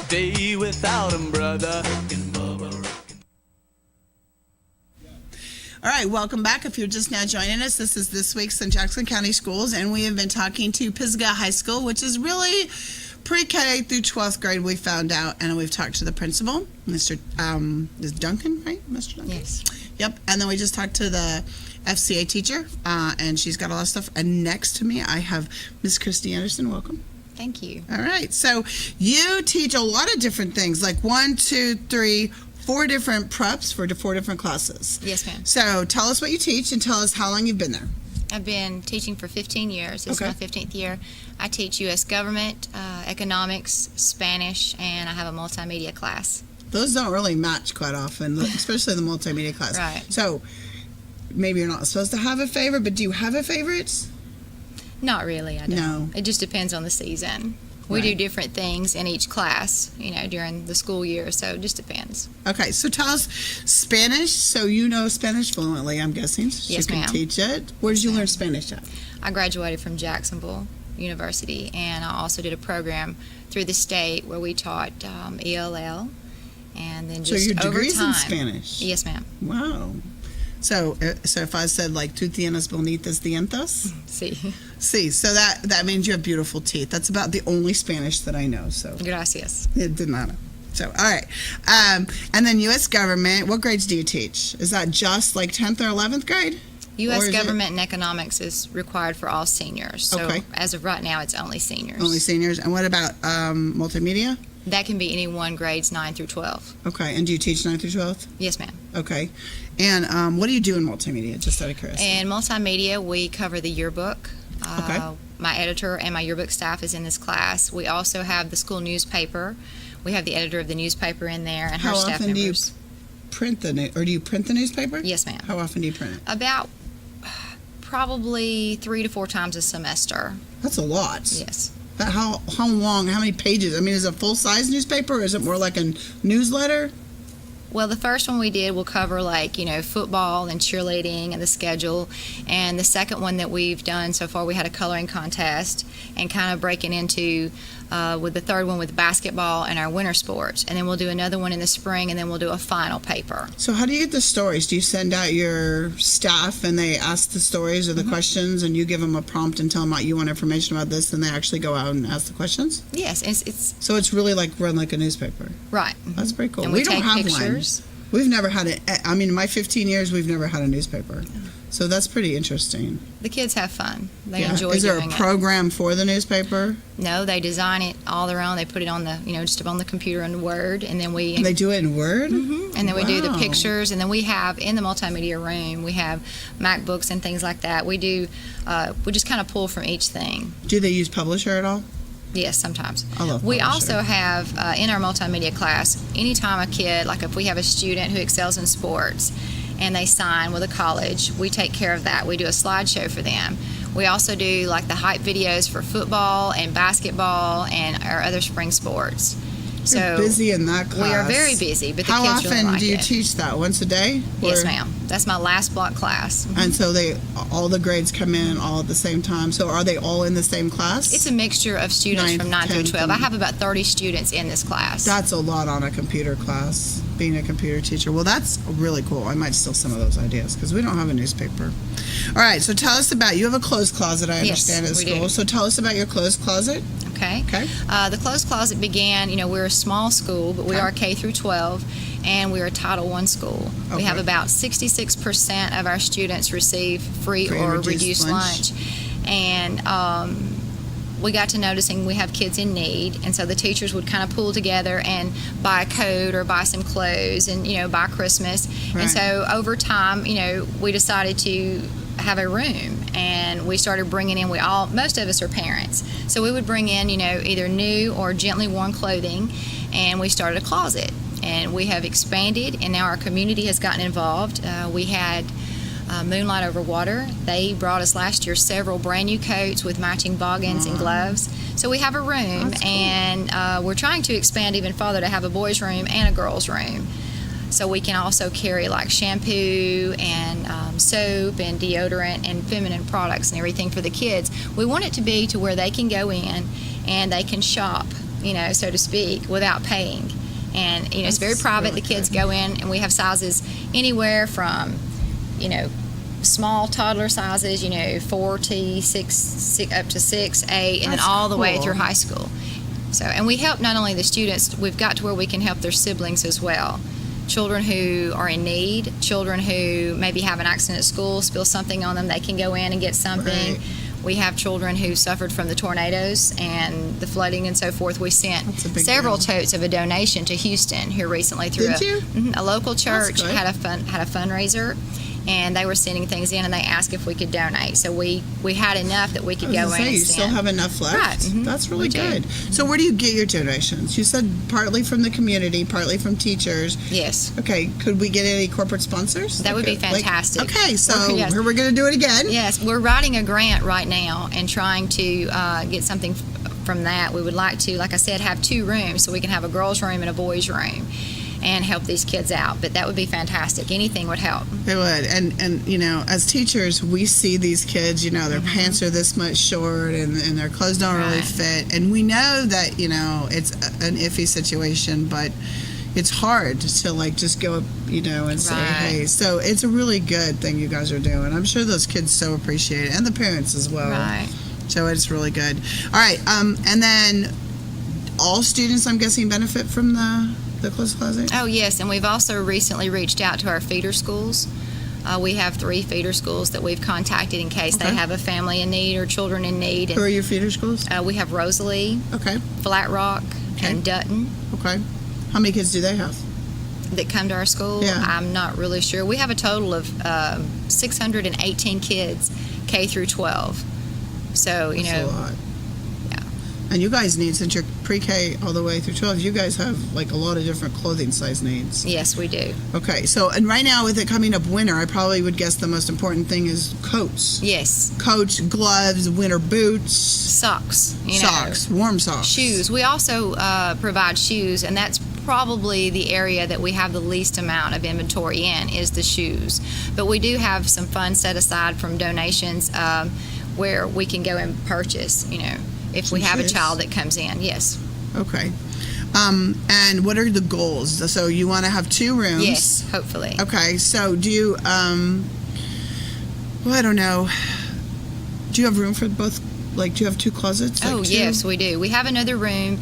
Day without him, brother. All right, welcome back. If you're just now joining us, this is This Week's in Jackson County Schools, and we have been talking to Pisgah High School, which is really pre-K through 12th grade, we found out, and we've talked to the principal, Mr. Is Duncan, right? Mr. Duncan? Yes. Yep. And then we just talked to the FCA teacher, and she's got a lot of stuff. And next to me, I have Miss Christy Anderson. Welcome. Thank you. All right. So you teach a lot of different things, like 1, 2, 3, 4 different preps for 4 different classes. Yes, ma'am. So tell us what you teach and tell us how long you've been there. I've been teaching for 15 years. This Okay. is my 15th year. I teach U.S. government, economics, Spanish, and I have a multimedia class. Those don't really match quite often, especially the multimedia class. Right. So maybe you're not supposed to have a favorite, but do you have a favorite? Not really, I don't. No. It just depends on the season. We do different things in each class, during the school year, so it just depends. Okay, so tell us Spanish. So you know Spanish fluently, I'm guessing. So Yes, you can ma'am. teach it. Where did you learn Spanish at? I graduated from Jacksonville University, and I also did a program through the state where we taught ELL, and then So just your over degree's in time. Spanish? Yes, ma'am. Wow. So if I said like tú tienes bonitas dientes? Sí. So that means you have beautiful teeth. That's about the only Spanish that I know. So Gracias. it did not know. So, all right. And then U.S. government, what grades do you teach? Is that just like 10th or 11th grade? Or U.S. is it government and economics is required for all seniors. So Okay. as of right now, it's only seniors. Only seniors. And what about multimedia? That can be any one grades 9 through 12. Okay. And do you teach 9 through 12th? Yes, ma'am. Okay. And what do you do in multimedia, just out of curiosity? In multimedia, we cover the yearbook. Okay. My editor and my yearbook staff is in this class. We also have the school newspaper. We have the editor of the newspaper in there and her How staff often members. do you print or do you print the newspaper? Yes, ma'am. How often do you print it? About probably 3 to 4 times a semester. That's a lot. Yes. How long? How many pages? I mean, is it a full size newspaper, or is it more like a newsletter? Well, the first one we did will cover football and cheerleading and the schedule. And the second one that we've done so far, we had a coloring contest and kind of breaking into with the third one with basketball and our winter sports. And then we'll do another one in the spring, and then we'll do a final paper. So how do you get the stories? Do you send out your staff and they ask the stories or the questions, and you give them a prompt and tell them you want information about this, and they actually go out and ask the questions? Yes, it's So it's really like run like a newspaper. right. That's pretty cool. And we don't take have pictures. one. We've never had it. I mean, in my 15 years, we've never had a newspaper. So that's pretty interesting. The kids have fun. They Yeah. enjoy Is there a doing it. program for the newspaper? No, they design it all their own. They put it on the, just on the computer in Word, and then we. And they do it in Word? Mm-hmm. And then we do the Wow. pictures, and then we have in the multimedia room, we have MacBooks and things like that. We do, we just kind of pull from each thing. Do they use Publisher at all? Yes, sometimes. I love We Publisher. also have in our multimedia class, anytime a kid, like if we have a student who excels in sports and they sign with a college, we take care of that. We do a slideshow for them. We also do like the hype videos for football and basketball and our other spring sports. You're busy in that class. We are very busy, but the How kids really often like do you it. teach that? Once a day? Yes, Or- ma'am. That's my last block class. And so all the grades come in all at the same time. So are they all in the same class? It's a mixture of students Ninth, from 9 through 10th, 12. I and- have about 30 students in this class. That's a lot on a computer class, being a computer teacher. Well, that's really cool. I might steal some of those ideas because we don't have a newspaper. All right, so tell us about, you have a clothes closet, I Yes, understand, at we school. do. So tell us about your clothes closet. Okay. Okay. The clothes closet began, we're a small school, but we are K through 12, and we're a Title I school. We Okay. have about 66% of our students receive free or reduced lunch. And we got to noticing we have kids in need, and so the teachers would kind of pull together and buy a coat or buy some clothes and, buy Christmas. Right. And so over time, we decided to have a room, and we started bringing in, most of us are parents, so we would bring in, either new or gently worn clothing, and we started a closet. And we have expanded, and now our community has gotten involved. We had Moonlight Over Water. They brought us last year several brand new coats with matching boggins and gloves. So we have a room, That's cool. and we're trying to expand even further to have a boys' room and a girls' room. So we can also carry like shampoo and soap and deodorant and feminine products and everything for the kids. We want it to be to where they can go in and they can shop, so to speak, without paying. And, it's very That's private. really The kids good. go in, and we have sizes anywhere from, small toddler sizes, 4 to 6, up to 6, 8, and then That's all the way cool. through high school. So, and we help not only the students, we've got to where we can help their siblings as well. Children who are in need, children who maybe have an accident at school, spill something on them, they can go in and get something. Right. We have children who suffered from the tornadoes and the flooding and so forth. We sent several totes of a donation to Houston here recently through a local church had a fundraiser, and they were sending things in, and they asked if we could donate. So we had enough that we could go in and send. You still have enough left? Right. Mm-hmm. That's really We do. good. So where do you get your donations? You said partly from the community, partly from teachers. Yes. Okay, could we get any corporate sponsors? That would be fantastic. Okay, so Yes. we're going to do it again. Yes, we're writing a grant right now and trying to get something from that. We would like to, like I said, have 2 rooms, so we can have a girls' room and a boys' room, and help these kids out. But that would be fantastic. Anything would help. It would. And you know, as teachers, we see these kids, you know, their pants are this much short and their clothes don't really fit. And we know that, you know, it's an iffy situation, but it's hard to like just go up, you know, and say, hey. So it's a really good thing you guys are doing. I'm sure those kids so appreciate it, and the parents as well. Right. So it's really good. All right. And then all students, I'm guessing, benefit from the Clothes Closet? Oh, yes, and we've also recently reached out to our feeder schools. We have 3 feeder schools that we've contacted in case they have a family in need or children in need. Who are your feeder schools? We have Rosalie, Flat Rock, and Dutton. Okay. How many kids do they have? That come to our school? Yeah. I'm not really sure. We have a total of 618 kids, K through 12. So, you That's know. a lot. And you guys need, since you're pre-K all the way through 12, you guys have like a lot of different clothing size needs. Yes, we do. Okay, so, and right now with it coming up winter, I probably would guess the most important thing is coats. Yes. Coats, gloves, winter boots. Socks. Socks, warm socks. Shoes. We also provide shoes, and that's probably the area that we have the least amount of inventory in is the shoes. But we do have some funds set aside from donations where we can go and purchase, you know, if we have a child that comes in, yes. Okay. And what are the goals? So you want to have 2 rooms? Yes, hopefully. Okay, so do you, well, I don't know. Do you have room for both? Like, do you have 2 closets? Like Yes, we do. We have another room.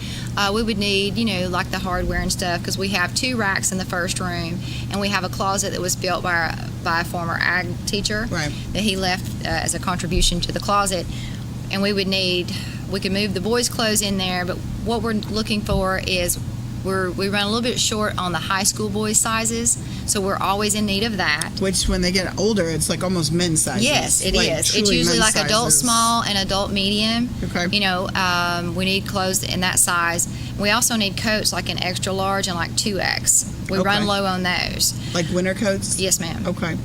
We would need, you know, like the hardware and stuff, because we have 2 racks in the first room, and we have a closet that was built by a former ag teacher that he left as a contribution to the closet. And we could move the boys' clothes in there, but what we're looking for is we run a little bit short on the high school boys' sizes, so we're always in need of that. Which, when they get older, it's like almost men's sizes. Yes, it like is. It's usually like adult small and adult medium. Okay. You know, we need clothes in that size. We also need coats like an extra large and like 2X. We run low on those. Like winter coats? Yes, ma'am. Okay.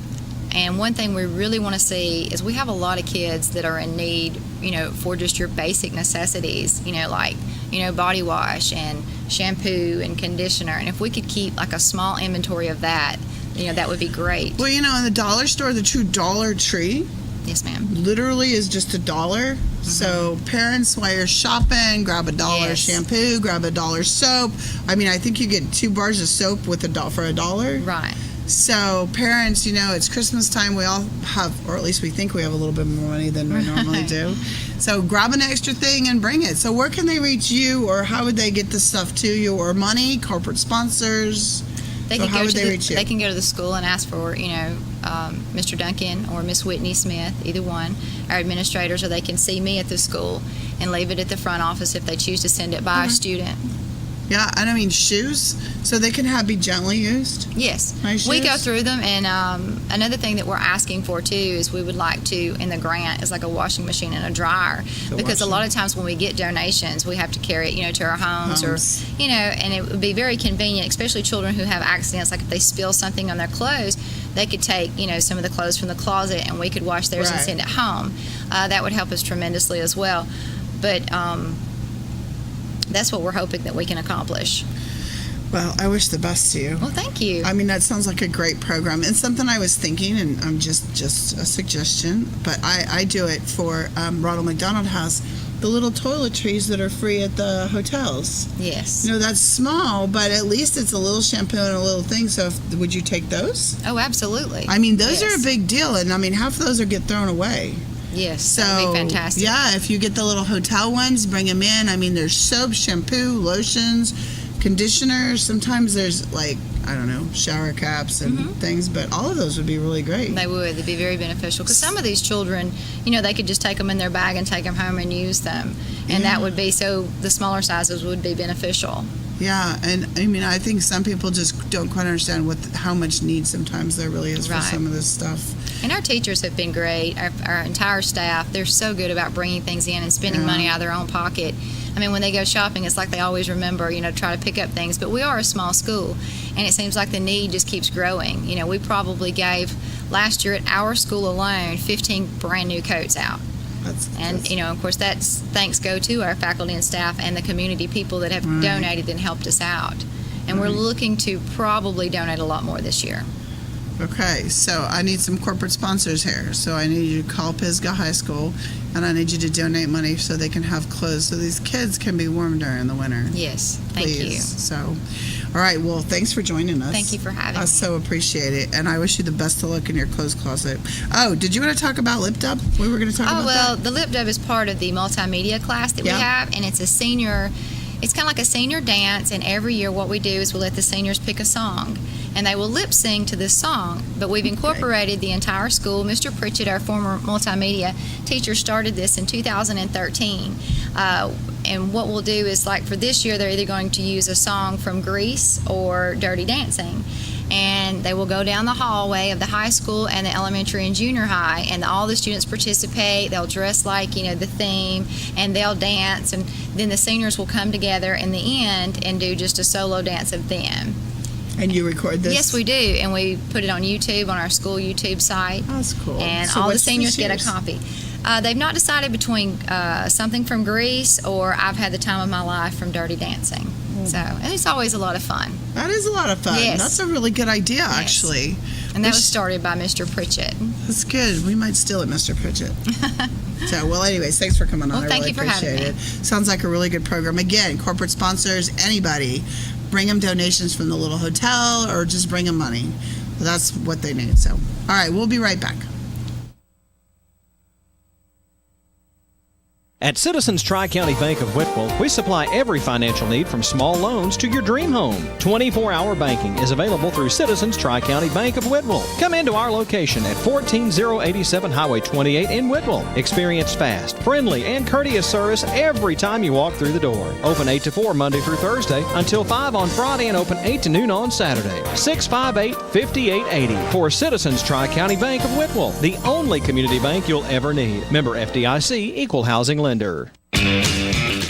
And one thing we really want to see is we have a lot of kids that are in need, you know, for just your basic necessities, you know, like, you know, body wash and shampoo and conditioner. And if we could keep like a small inventory of that, you know, that would be great. Well, you know, in the dollar store, the true Dollar Tree. Yes, ma'am. Literally is just $1. Mm-hmm. So parents, while you're shopping, grab $1 shampoo, grab $1 soap. I mean, I think you get 2 bars of soap with for $1. Right. So parents, you know, it's Christmas time. We all have, or at least we think we have a little bit more money than we normally do. So grab an extra thing and bring it. So where can they reach you, or how would they get this stuff to you, or money, corporate sponsors? They So can how go would to they the, reach you? They can go to the school and ask for, you know, Mr. Duncan or Miss Whitney Smith, either one, our administrators, or they can see me at the school and leave it at the front office if they choose to send it by a student. Yeah, and I mean shoes, so they can be gently used. Yes, Nice we go shoes? through them, and another thing that we're asking for too is we would like to, in the grant, is like a washing machine and a dryer, because a lot of times when we get donations, we have to carry it, you know, to our homes. Or, you know, and it would be very convenient, especially children who have accidents, like if they spill something on their clothes, they could take, you know, some of the clothes from the closet and we could wash theirs and send it home. That would help us tremendously as well. But that's what we're hoping that we can accomplish. Well, I wish the best to you. Well, thank you. I mean, that sounds like a great program. And something I was thinking, and I'm just a suggestion, but I do it for Ronald McDonald House, the little toiletries that are free at the hotels. Yes. You know, that's small, but at least it's a little shampoo and a little thing. So would you take those? Oh, absolutely. I mean, those are a big deal. And I mean, half of those get thrown away. Yes, So, that'd be fantastic. yeah, if you get the little hotel ones, bring them in. I mean, there's soap, shampoo, lotions, conditioners. Sometimes there's like, I don't know, shower caps and things, but all of those would be really great. They would. They'd be very beneficial because some of these children, you know, they could just take them in their bag and take them home and use them, and that would be so. The smaller sizes would be beneficial. Yeah, and I mean, I think some people just don't quite understand how much need sometimes there really is for some of this stuff. And our teachers have been great. Our entire staff, they're so good about bringing things in and spending money out of their own pocket. I mean, when they go shopping, it's like they always remember, you know, try to pick up things. But we are a small school, and it seems like the need just keeps growing. You know, we probably gave, last year at our school alone, 15 brand new coats out. And, you know, of course, that's thanks go to our faculty and staff and the community people that have donated and helped us out. And we're looking to probably donate a lot more this year. Okay, so I need some corporate sponsors here. So I need you to call Pisgah High School, and I need you to donate money so they can have clothes so these kids can be warm during the winter. Yes, thank you. So, all right, well, thanks for joining us. Thank you for having me. I so appreciate it, and I wish you the best of luck in your clothes closet. Oh, did you want to talk about Lip Dub? We were going to talk about that. The Lip Dub is part of the multimedia class that we have, and it's a senior. It's kind of like a senior dance, and every year what we do is we'll let the seniors pick a song, and they will lip sing to this song. But we've incorporated the entire school. Mr. Pritchett, our former multimedia teacher, started this in 2013. And what we'll do is, like for this year, they're either going to use a song from Grease or Dirty Dancing. And they will go down the hallway of the high school and the elementary and junior high, and all the students participate. They'll dress like, you know, the theme, and they'll dance, and then the seniors will come together in the end and do just a solo dance of them. And you record this? Yes, we do, and we put it on YouTube, on our school YouTube site. That's cool. And So all the what's seniors this get a year's? copy. They've not decided between something from Grease or I've Had the Time of My Life from Dirty Dancing. So, and it's always a lot of fun. That is a lot of fun. Yes. That's a really good idea, actually. And that was started by Mr. Pritchett. That's good. We might steal it, Mr. Pritchett. So, well, anyways, thanks for coming on. Well, I thank really you for appreciate having it. Sounds like a really good program. Again, corporate sponsors, anybody, bring them donations from the little hotel or just bring them money. That's what they need. So, all right, we'll be right back. At Citizens Tri-County Bank of Whitwell, we supply every financial need from small loans to your dream home. 24-hour banking is available through Citizens Tri-County Bank of Whitwell. Come into our location at 14087 Highway 28 in Whitwell. Experience fast, friendly, and courteous service every time you walk through the door. Open 8 to 4 Monday through Thursday until 5 on Friday, and open 8 to noon on Saturday. 658-5880 for Citizens Tri-County Bank of Whitwell, the only community bank you'll ever need. Member FDIC, Equal Housing Lender.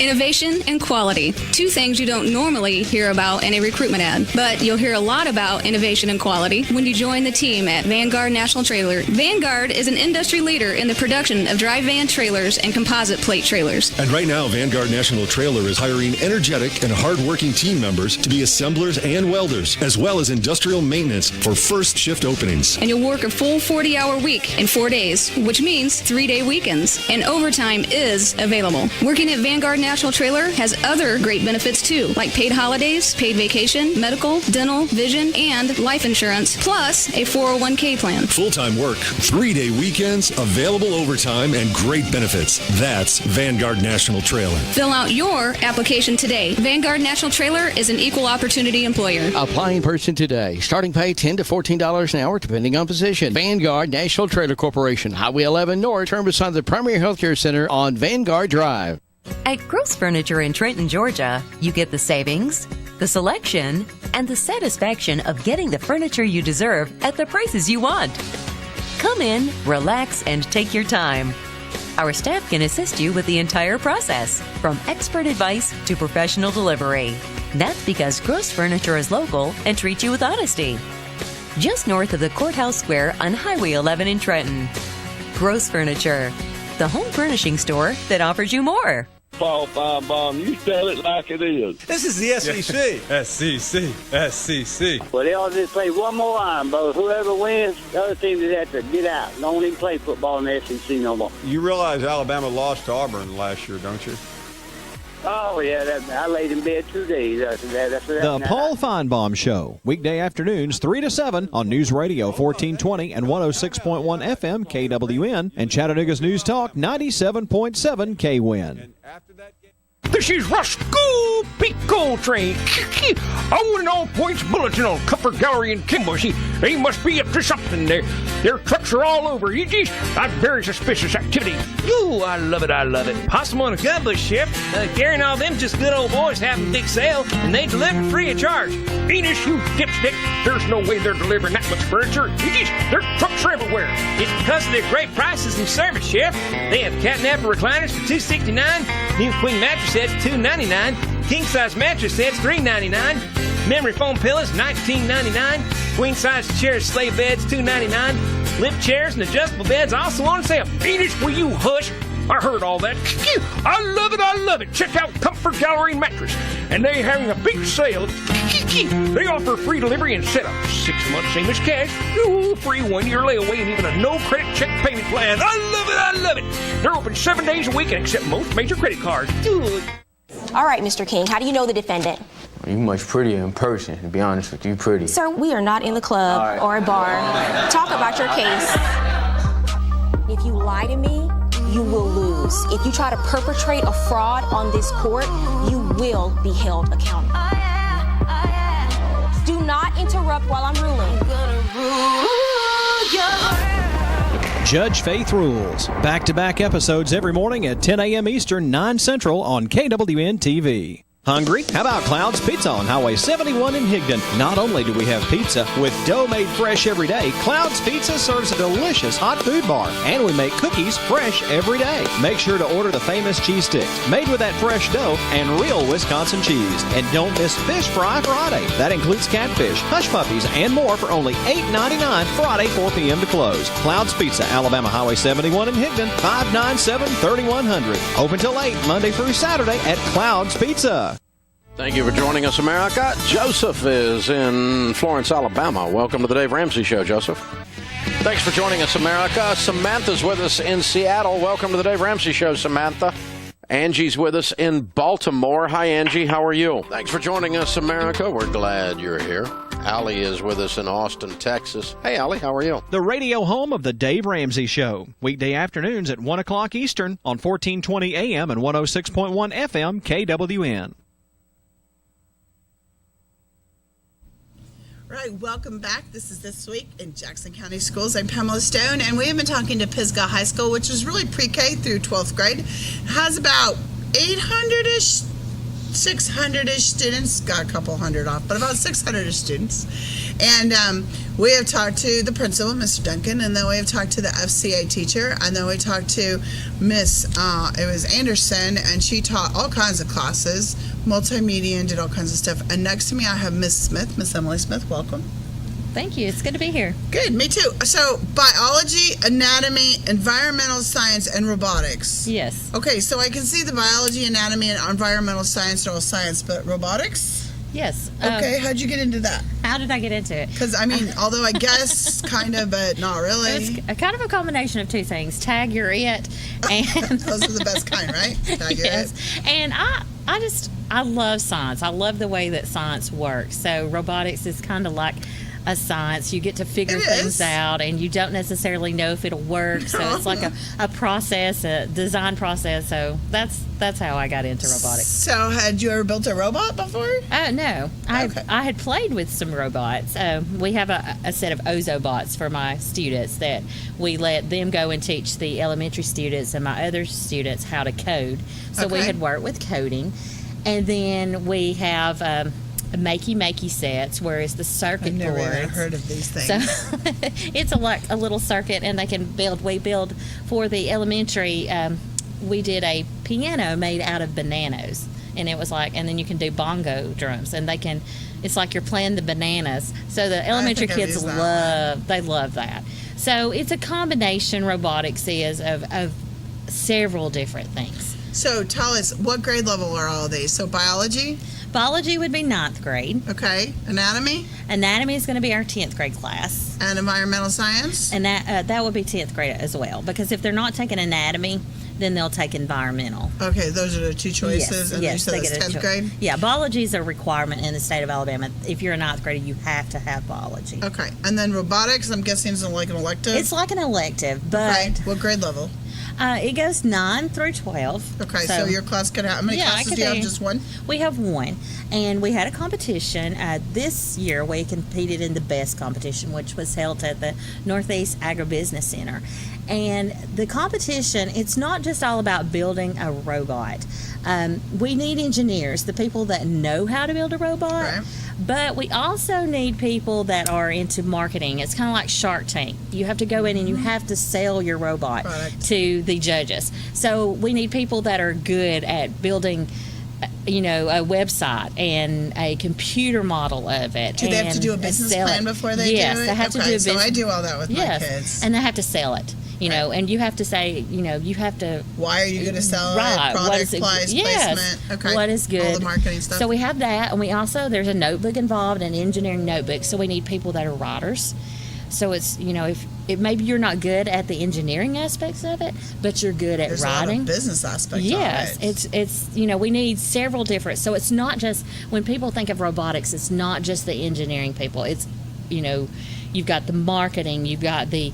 Innovation and quality. Two things you don't normally hear about in a recruitment ad, but you'll hear a lot about innovation and quality when you join the team at Vanguard National Trailer. Vanguard is an industry leader in the production of dry van trailers and composite plate trailers. And right now, Vanguard National Trailer is hiring energetic and hardworking team members to be assemblers and welders, as well as industrial maintenance for first shift openings. And you'll work a full 40-hour week in 4 days, which means 3-day weekends. And overtime is available. Working at Vanguard National Trailer has other great benefits too, like paid holidays, paid vacation, medical, dental, vision, and life insurance, plus a 401k plan. Full-time work, 3-day weekends, available overtime, and great benefits. That's Vanguard National Trailer. Fill out your application today. Vanguard National Trailer is an equal opportunity employer. Apply in person today. Starting pay $10 to $14 an hour, depending on position. Vanguard National Trailer Corporation, Highway 11 North, turn beside the Primary Healthcare Center on Vanguard Drive. At Gross Furniture in Trenton, Georgia, you get the savings, the selection, and the satisfaction of getting the furniture you deserve at the prices you want. Come in, relax, and take your time. Our staff can assist you with the entire process, from expert advice to professional delivery. That's because Gross Furniture is local and treats you with honesty. Just north of the Courthouse Square on Highway 11 in Trenton. Gross Furniture, the home furnishing store that offers you more. Paul Finebaum, you tell it like it is. This is the SEC. SEC. Well, they ought to just play one more line, but whoever wins, the other team just have to get out. Don't even play football in the SEC no more. You realize Alabama lost to Auburn last year, don't you? Oh, yeah, I laid in bed 2 days. The Paul Feinbaum Show, weekday afternoons 3 to 7 on News Radio 1420 and 106.1 FM KWN and Chattanooga's News Talk 97.7 KWIN. This is Roscoe Pico Train. I want an all-points bulletin on Comfort Gallery in Kimball. See, they must be up to something. Their trucks are all over. You just, I'm very suspicious activity. Ooh, I love it, I love it. Possum on a gunbush ship. Gary and all them just good old boys having a big sale, and they deliver free of charge. Enos, you dipstick. There's no way they're delivering that much furniture. Their trucks are everywhere. It's because of their great prices and service, Chef. They have catnapper recliners for $269, new queen mattress sets $299, king size mattress sets $399, memory foam pillows $19.99, queen size chairs, sleigh beds $299, lift chairs and adjustable beds also on sale. Enos, will you hush? I heard all that. I love it, I love it. Check out Comfort Gallery Mattress. And they're having a big sale. They offer free delivery and setup. 6 months same as cash. Ooh, free 1 year layaway and even a no credit check payment plan. I love it, I love it. They're open 7 days a week and accept most major credit cards. Good. All right, Mr. King, how do you know the defendant? You much prettier in person, to be honest with you, pretty. Sir, we are not in the club or a bar. Talk about your case. If you lie to me, you will lose. If you try to perpetrate a fraud on this court, you will be held accountable. Do not interrupt while I'm ruling. Judge Faith Rules. Back-to-back episodes every morning at 10 a.m. Eastern, 9 Central on KWN TV. Hungry? How about Cloud's Pizza on Highway 71 in Higdon? Not only do we have pizza with dough made fresh every day, Cloud's Pizza serves a delicious hot food bar, and we make cookies fresh every day. Make sure to order the famous cheese sticks, made with that fresh dough and real Wisconsin cheese. And don't miss Fish Fry Friday. That includes catfish, hush puppies, and more for only $8.99 Friday, 4 p.m. to close. Cloud's Pizza, Alabama Highway 71 in Higdon, 597-3100. Open till 8, Monday through Saturday at Cloud's Pizza. Thank you for joining us, America. Joseph is in Florence, Alabama. Welcome to the Dave Ramsey Show, Joseph. Thanks for joining us, America. Samantha's with us in Seattle. Welcome to the Dave Ramsey Show, Samantha. Angie's with us in Baltimore. Hi, Angie. How are you? Thanks for joining us, America. We're glad you're here. Allie is with us in Austin, Texas. Hey, Allie, how are you? The radio home of the Dave Ramsey Show. Weekday afternoons at 1 o'clock Eastern on 1420 AM and 106.1 FM KWN. All right, welcome back. This is This Week in Jackson County Schools. I'm Pamela Stone, and we have been talking to Pisgah High School, which is really pre-K through 12th grade. It has about 800-ish, 600-ish students. Got a couple hundred off, but about 600-ish students. And we have talked to the principal, Mr. Duncan, and then we have talked to the FCA teacher, and then we talked to Miss, it was Anderson, and she taught all kinds of classes, multimedia, and did all kinds of stuff. And next to me, I have Miss Smith, Miss Emily Smith. Welcome. Thank you. It's good to be here. Good. Me too. So, biology, anatomy, environmental science, and robotics. Yes. Okay, so I can see the biology, anatomy, and environmental science are all science, but robotics? Yes. Okay, how'd you get into that? How did I get into it? Because, I mean, although I guess kind of, but not really. It's a kind of a combination of two things. Tag, you're it. And those are the best kind, right? Tag, you're yes. it. And I love science. I love the way that science works. So robotics is kind of like a science. You get to figure things out, and you don't necessarily know if it'll work. So it's like a process, a design process. So that's how I got into robotics. So had you ever built a robot before? No. I had played with some robots. We have a set of Ozobots for my students that we let them go and teach the elementary students and my other students how to code. So we had worked with coding. And then we have makey sets, where it's the circuit boards. I've never heard of these things. So it's a little circuit, and they can build. We build for the elementary. We did a piano made out of bananas, and it was like, and then you can do bongo drums, and they can. It's like you're playing the bananas. So the elementary kids love that. So it's a combination. Robotics is of several different things. So tell us, what grade level are all of these? So biology? Biology would be 9th grade. Okay. Anatomy? Anatomy is going to be our 10th grade class. And environmental science? And that would be 10th grade as well. Because if they're not taking anatomy, then they'll take environmental. Okay, those are the two choices, and you said that's 10th grade? Yeah, biology is a requirement in the state of Alabama. If you're a 9th grader, you have to have biology. Okay, and then robotics, I'm guessing is like an elective? It's like an elective, but... Okay. What grade level? It goes 9 through 12. Okay, so your class can have, how many classes do you have? Just one? We have one. And we had a competition. This year we competed in the best competition, which was held at the Northeast Agribusiness Center. And the competition, it's not just all about building a robot. We need engineers, the people that know how to build a robot. Right. But we also need people that are into marketing. It's kind of like Shark Tank. You have to go in and you have to sell your robot to the judges. So we need people that are good at building, a website and a computer model of it. Do they have to do a business plan before they do it? Yes, they have to do a business. So I do all that with my kids. And they have to sell it. And you have to say, you have to... Why are you going to sell it? Product, price, placement. Okay. What is good. All the marketing stuff. So we have that, and we also, there's a notebook involved, an engineering notebook, so we need people that are writers. So it's, if maybe you're not good at the engineering aspects of it, but you're good at There's writing. A lot of business aspects yes, of it. it's we need several different, so it's not just, when people think of robotics, it's not just the engineering people. It's, you've got the marketing, you've got the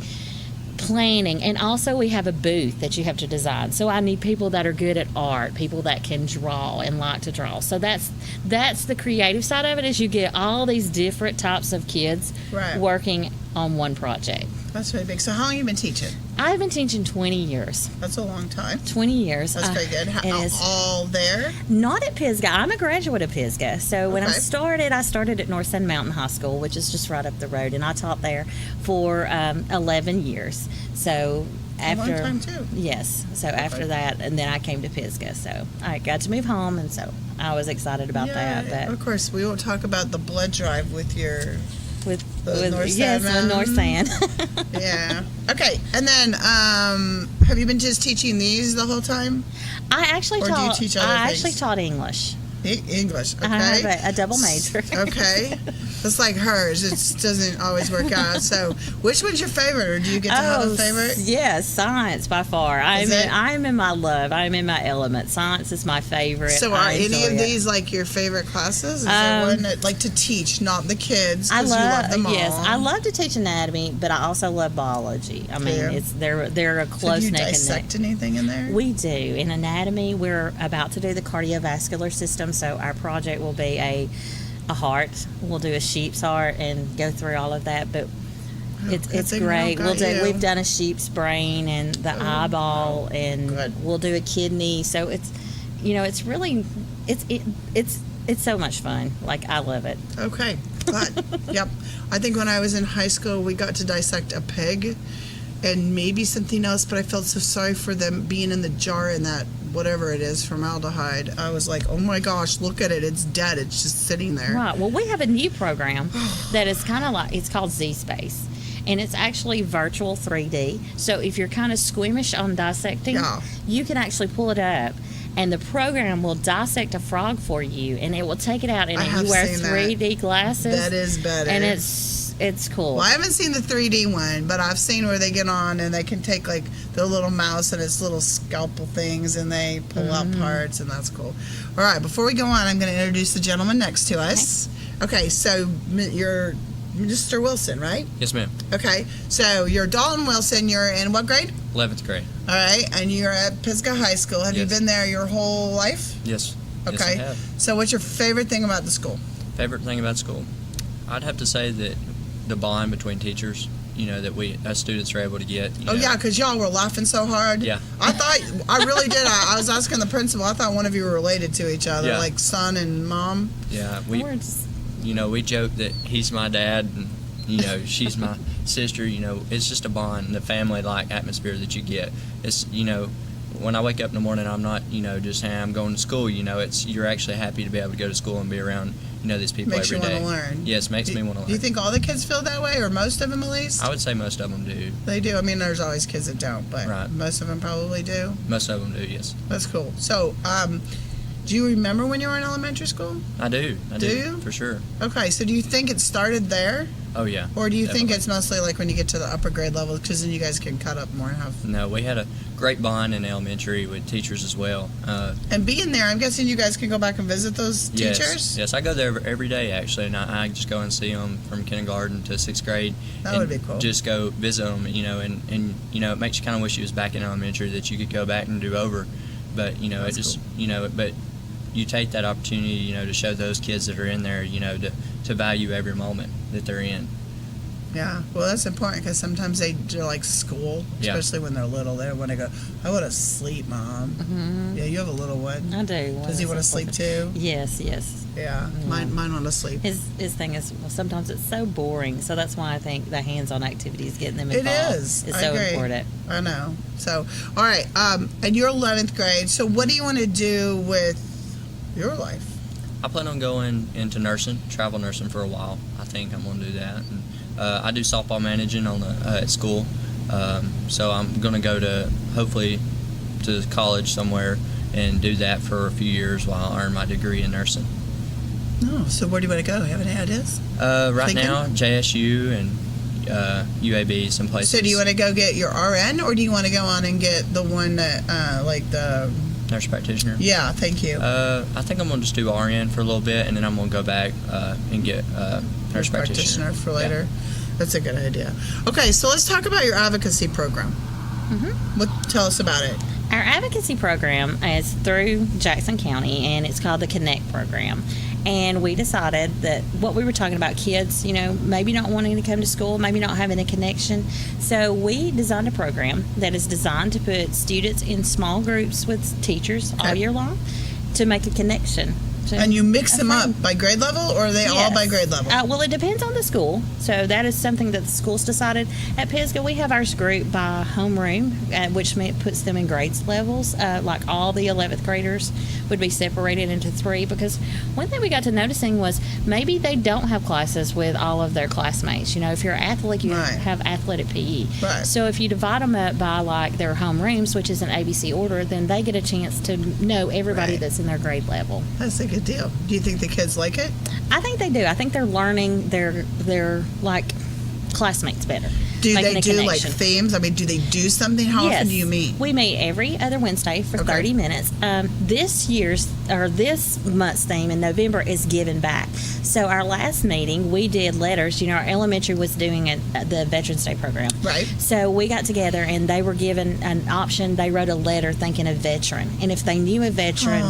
planning, and also we have a booth that you have to design. So I need people that are good at art, people that can draw and like to draw. So that's the creative side of it, is you get all these different types of kids working on one project. That's really big. So how long have you been teaching? I've been teaching 20 years. That's a long time. 20 years. That's very good. All there? Not at Pisgah. I'm a graduate of Pisgah. So when I started at North Sun Mountain High School, which is just right up the road, and I taught there for 11 years. So after, a long time too. Yes. So after that, and then I came to Pisgah. So I got to move home, and so I was excited about that. But of course, we won't talk about the blood drive with your... With North Sand. Yeah. Okay. And then, have you been just teaching these the whole time? I actually taught. Do you teach other things? Actually taught English. English. Okay. I have a double major. Okay. It's like hers. It doesn't always work out. So, which one's your favorite, or do you get to have a favorite? Yes, science by far. I'm in my love. I'm in my element. Science is my favorite. So, are any of these like your favorite classes? Is there one that like to teach, not the kids? I love. You love them all. Yes, I love to teach anatomy, but I also love biology. I mean, they're a close neck and neck. Do you dissect neck. anything in there? We do. In anatomy, we're about to do the cardiovascular system. So our project will be a heart. We'll do a sheep's heart and go through all of that. But it's great. We've done a sheep's brain and the eyeball, and we'll do a kidney. So it's it's really it's so much fun. Like, I love it. Okay. Yep. I think when I was in high school, we got to dissect a pig and maybe something else, but I felt so sorry for them being in the jar in that whatever it is, formaldehyde. I was like, oh my gosh, look at it. It's dead. It's just sitting there. Right. Well, we have a new program that is kind of like, it's called Z-Space. And it's actually virtual 3D. So if you're kind of squeamish on dissecting, you can actually pull it up, and the program will dissect a frog for you, and it will take it out, and you wear 3D glasses. That is better. And it's cool. Well, I haven't seen the 3D one, but I've seen where they get on and they can take like the little mouse and its little scalpel things, and they pull out parts, and that's cool. All right, before we go on, I'm going to introduce the gentleman next to us. Okay, so you're Mr. Wilson, right? Yes, ma'am. Okay, so you're Dalton Wilson. You're in what grade? 11th grade. All right, and you're at Pisgah High School. Have you been there your whole life? Yes. Okay. Yes, I have. So what's your favorite thing about the school? Favorite thing about school? I'd have to say that the bond between teachers, that we as students are able to get. Yeah, because y'all were laughing so hard. Yeah. I really did. I was asking the principal. I thought one of you were related to each other, like son and mom. Yeah, we joke that he's my dad and she's my sister. It's just a bond, and the family-like atmosphere that you get. It's when I wake up in the morning, I'm not just hey, I'm going to school. It's you're actually happy to be able to go to school and be around these people makes every day. Makes you want to learn. Yes, makes me want to learn. Do you think all the kids feel that way, or most of them at least? I would say most of them do. They do. I mean, there's always kids that don't, but most of them probably do. Most of them do, yes. That's cool. So, do you remember when you were in elementary school? I do. Do you? For sure. Okay, so do you think it started there? Oh, yeah. Or do you think it's mostly like when you get to the upper grade level, because then you guys can cut up more and have... No, we had a great bond in elementary with teachers as well. And being there, I'm guessing you guys can go back and visit those teachers? Yes, I go there every day, actually, and I just go and see them from kindergarten to 6th grade. That would be cool. Just go visit them, and it makes you kind of wish you was back in elementary that you could go back and do over. But, That's it just, cool. But you take that opportunity, to show those kids that are in there, to value every moment that they're in. Yeah, well, that's important because sometimes they're like school, especially when they're little. They want to go, I want to sleep, Mom. Mm-hmm. Yeah, you have a little one. I do. Does he want to sleep too? Yes. Yeah, mine want to sleep. His thing is, well, sometimes it's so boring, so that's why I think the hands-on activities, getting them involved, is so important. I know. So, all right, and you're 11th grade, so what do you want to do with your life? I plan on going into nursing, travel nursing for a while. I think I'm going to do that. And, I do softball managing at school, so I'm going to go hopefully to college somewhere and do that for a few years while I earn my degree in nursing. Oh, so where do you want to go? Have any ideas? Right now, JSU and UAB, some places. So do you want to go get your RN, or do you want to go on and get the one that, like the... Nurse practitioner? Yeah, thank you. I think I'm going to just do RN for a little bit, and then I'm going to go back and get nurse practitioner for later. Yeah. That's a good idea. Okay, so let's talk about your advocacy program. Mm-hmm. Tell us about it. Our advocacy program is through Jackson County, and it's called the Connect program. And we decided that what we were talking about, kids, maybe not wanting to come to school, maybe not having a connection. So we designed a program that is designed to put students in small groups with teachers all year long to make a connection. And you mix them up by grade level, or are they all by grade level? Well, it depends on the school. So that is something that the school's decided. At Pisgah, we have ours grouped by homeroom, which puts them in grades levels. Like all the 11th graders would be separated into 3, because one thing we got to noticing was maybe they don't have classes with all of their classmates. If you're an athlete, you have athletic PE. Right. So if you divide them up by like their homerooms, which is an ABC order, then they get a chance to know everybody that's in their grade level. That's a good deal. Do you think the kids like it? I think they do. I think they're learning their like classmates better. Do they do like themes? I mean, do they do something? How often do you meet? We meet every other Wednesday for 30 minutes. This month's theme in November is giving back. So our last meeting, we did letters. Our elementary was doing the Veterans Day program. Right. So we got together and they were given an option. They wrote a letter thanking a veteran. And if they knew a veteran,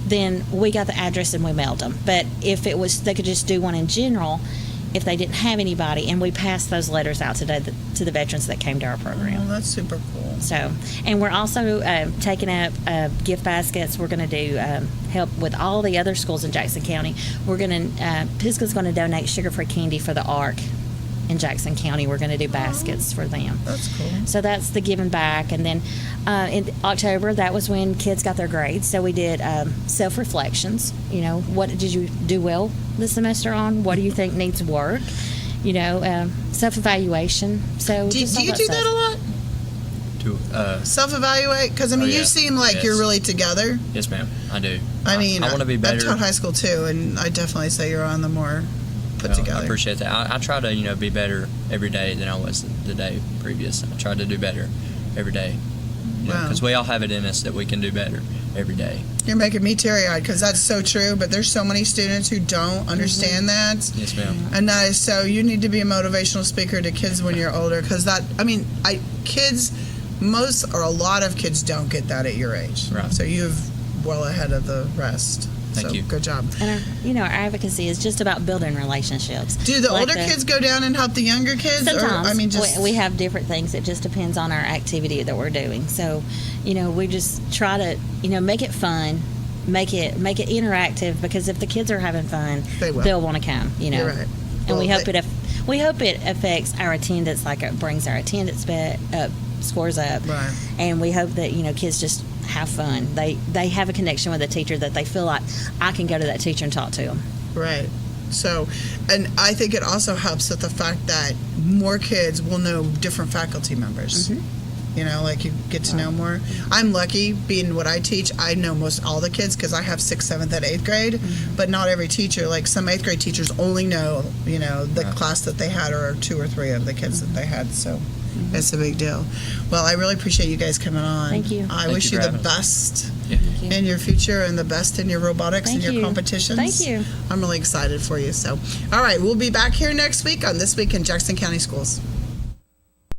then we got the address and we mailed them. But if it was, they could just do one in general if they didn't have anybody, and we passed those letters out to the veterans that came to our program. Oh, that's super cool. So, and we're also taking up gift baskets. We're going to do help with all the other schools in Jackson County. We're going to, Pisgah's going to donate sugar-free candy for the ARC in Jackson County. We're going to do baskets for them. That's cool. So that's the giving back. And then in October, that was when kids got their grades. So we did self-reflections. What did you do well this semester on? What do you think needs work? Self-evaluation. So do you do that a lot? Self-evaluate? Because, you seem like you're really together. Yes, ma'am. I do. I want to be better. I've taught high school, too, and I definitely say you're on the more put together. I appreciate that. I try to, be better every day than I was the day previous. I try to do better every day. Because we all have it in us that we can do better every day. You're making me teary-eyed because that's so true, but there's so many students who don't understand that. Yes, ma'am. And that is so, you need to be a motivational speaker to kids when you're older, because most or a lot of kids don't get that at your age. Right. So you're well ahead of the rest. Thank you. Good job. And our advocacy is just about building relationships. Do the older kids go down and help the younger kids? Sometimes. We have different things. It just depends on our activity that we're doing. So, we just try to, make it fun, make it interactive, because if the kids are having fun, they'll want to come, You're right. And we hope it affects our attendance, like it brings our attendance up, scores up. Right. And we hope that, kids just have fun. They have a connection with a teacher that they feel like I can go to that teacher and talk to them. Right. So, and I think it also helps with the fact that more kids will know different faculty members. Mm-hmm. like you get to know more. I'm lucky being what I teach. I know most all the kids because I have 6th, 7th, and 8th grade, but not every teacher. Like some 8th grade teachers only know, the class that they had or 2 or 3 of the kids that they had. So it's a big deal. Well, I really appreciate you guys coming on. Thank you. I Thank wish you you for the having us. best Thank you. in your future and the best in your robotics Thank and your you. competitions. Thank you. I'm really excited for you. So, all right, we'll be back here next week on This Week in Jackson County Schools.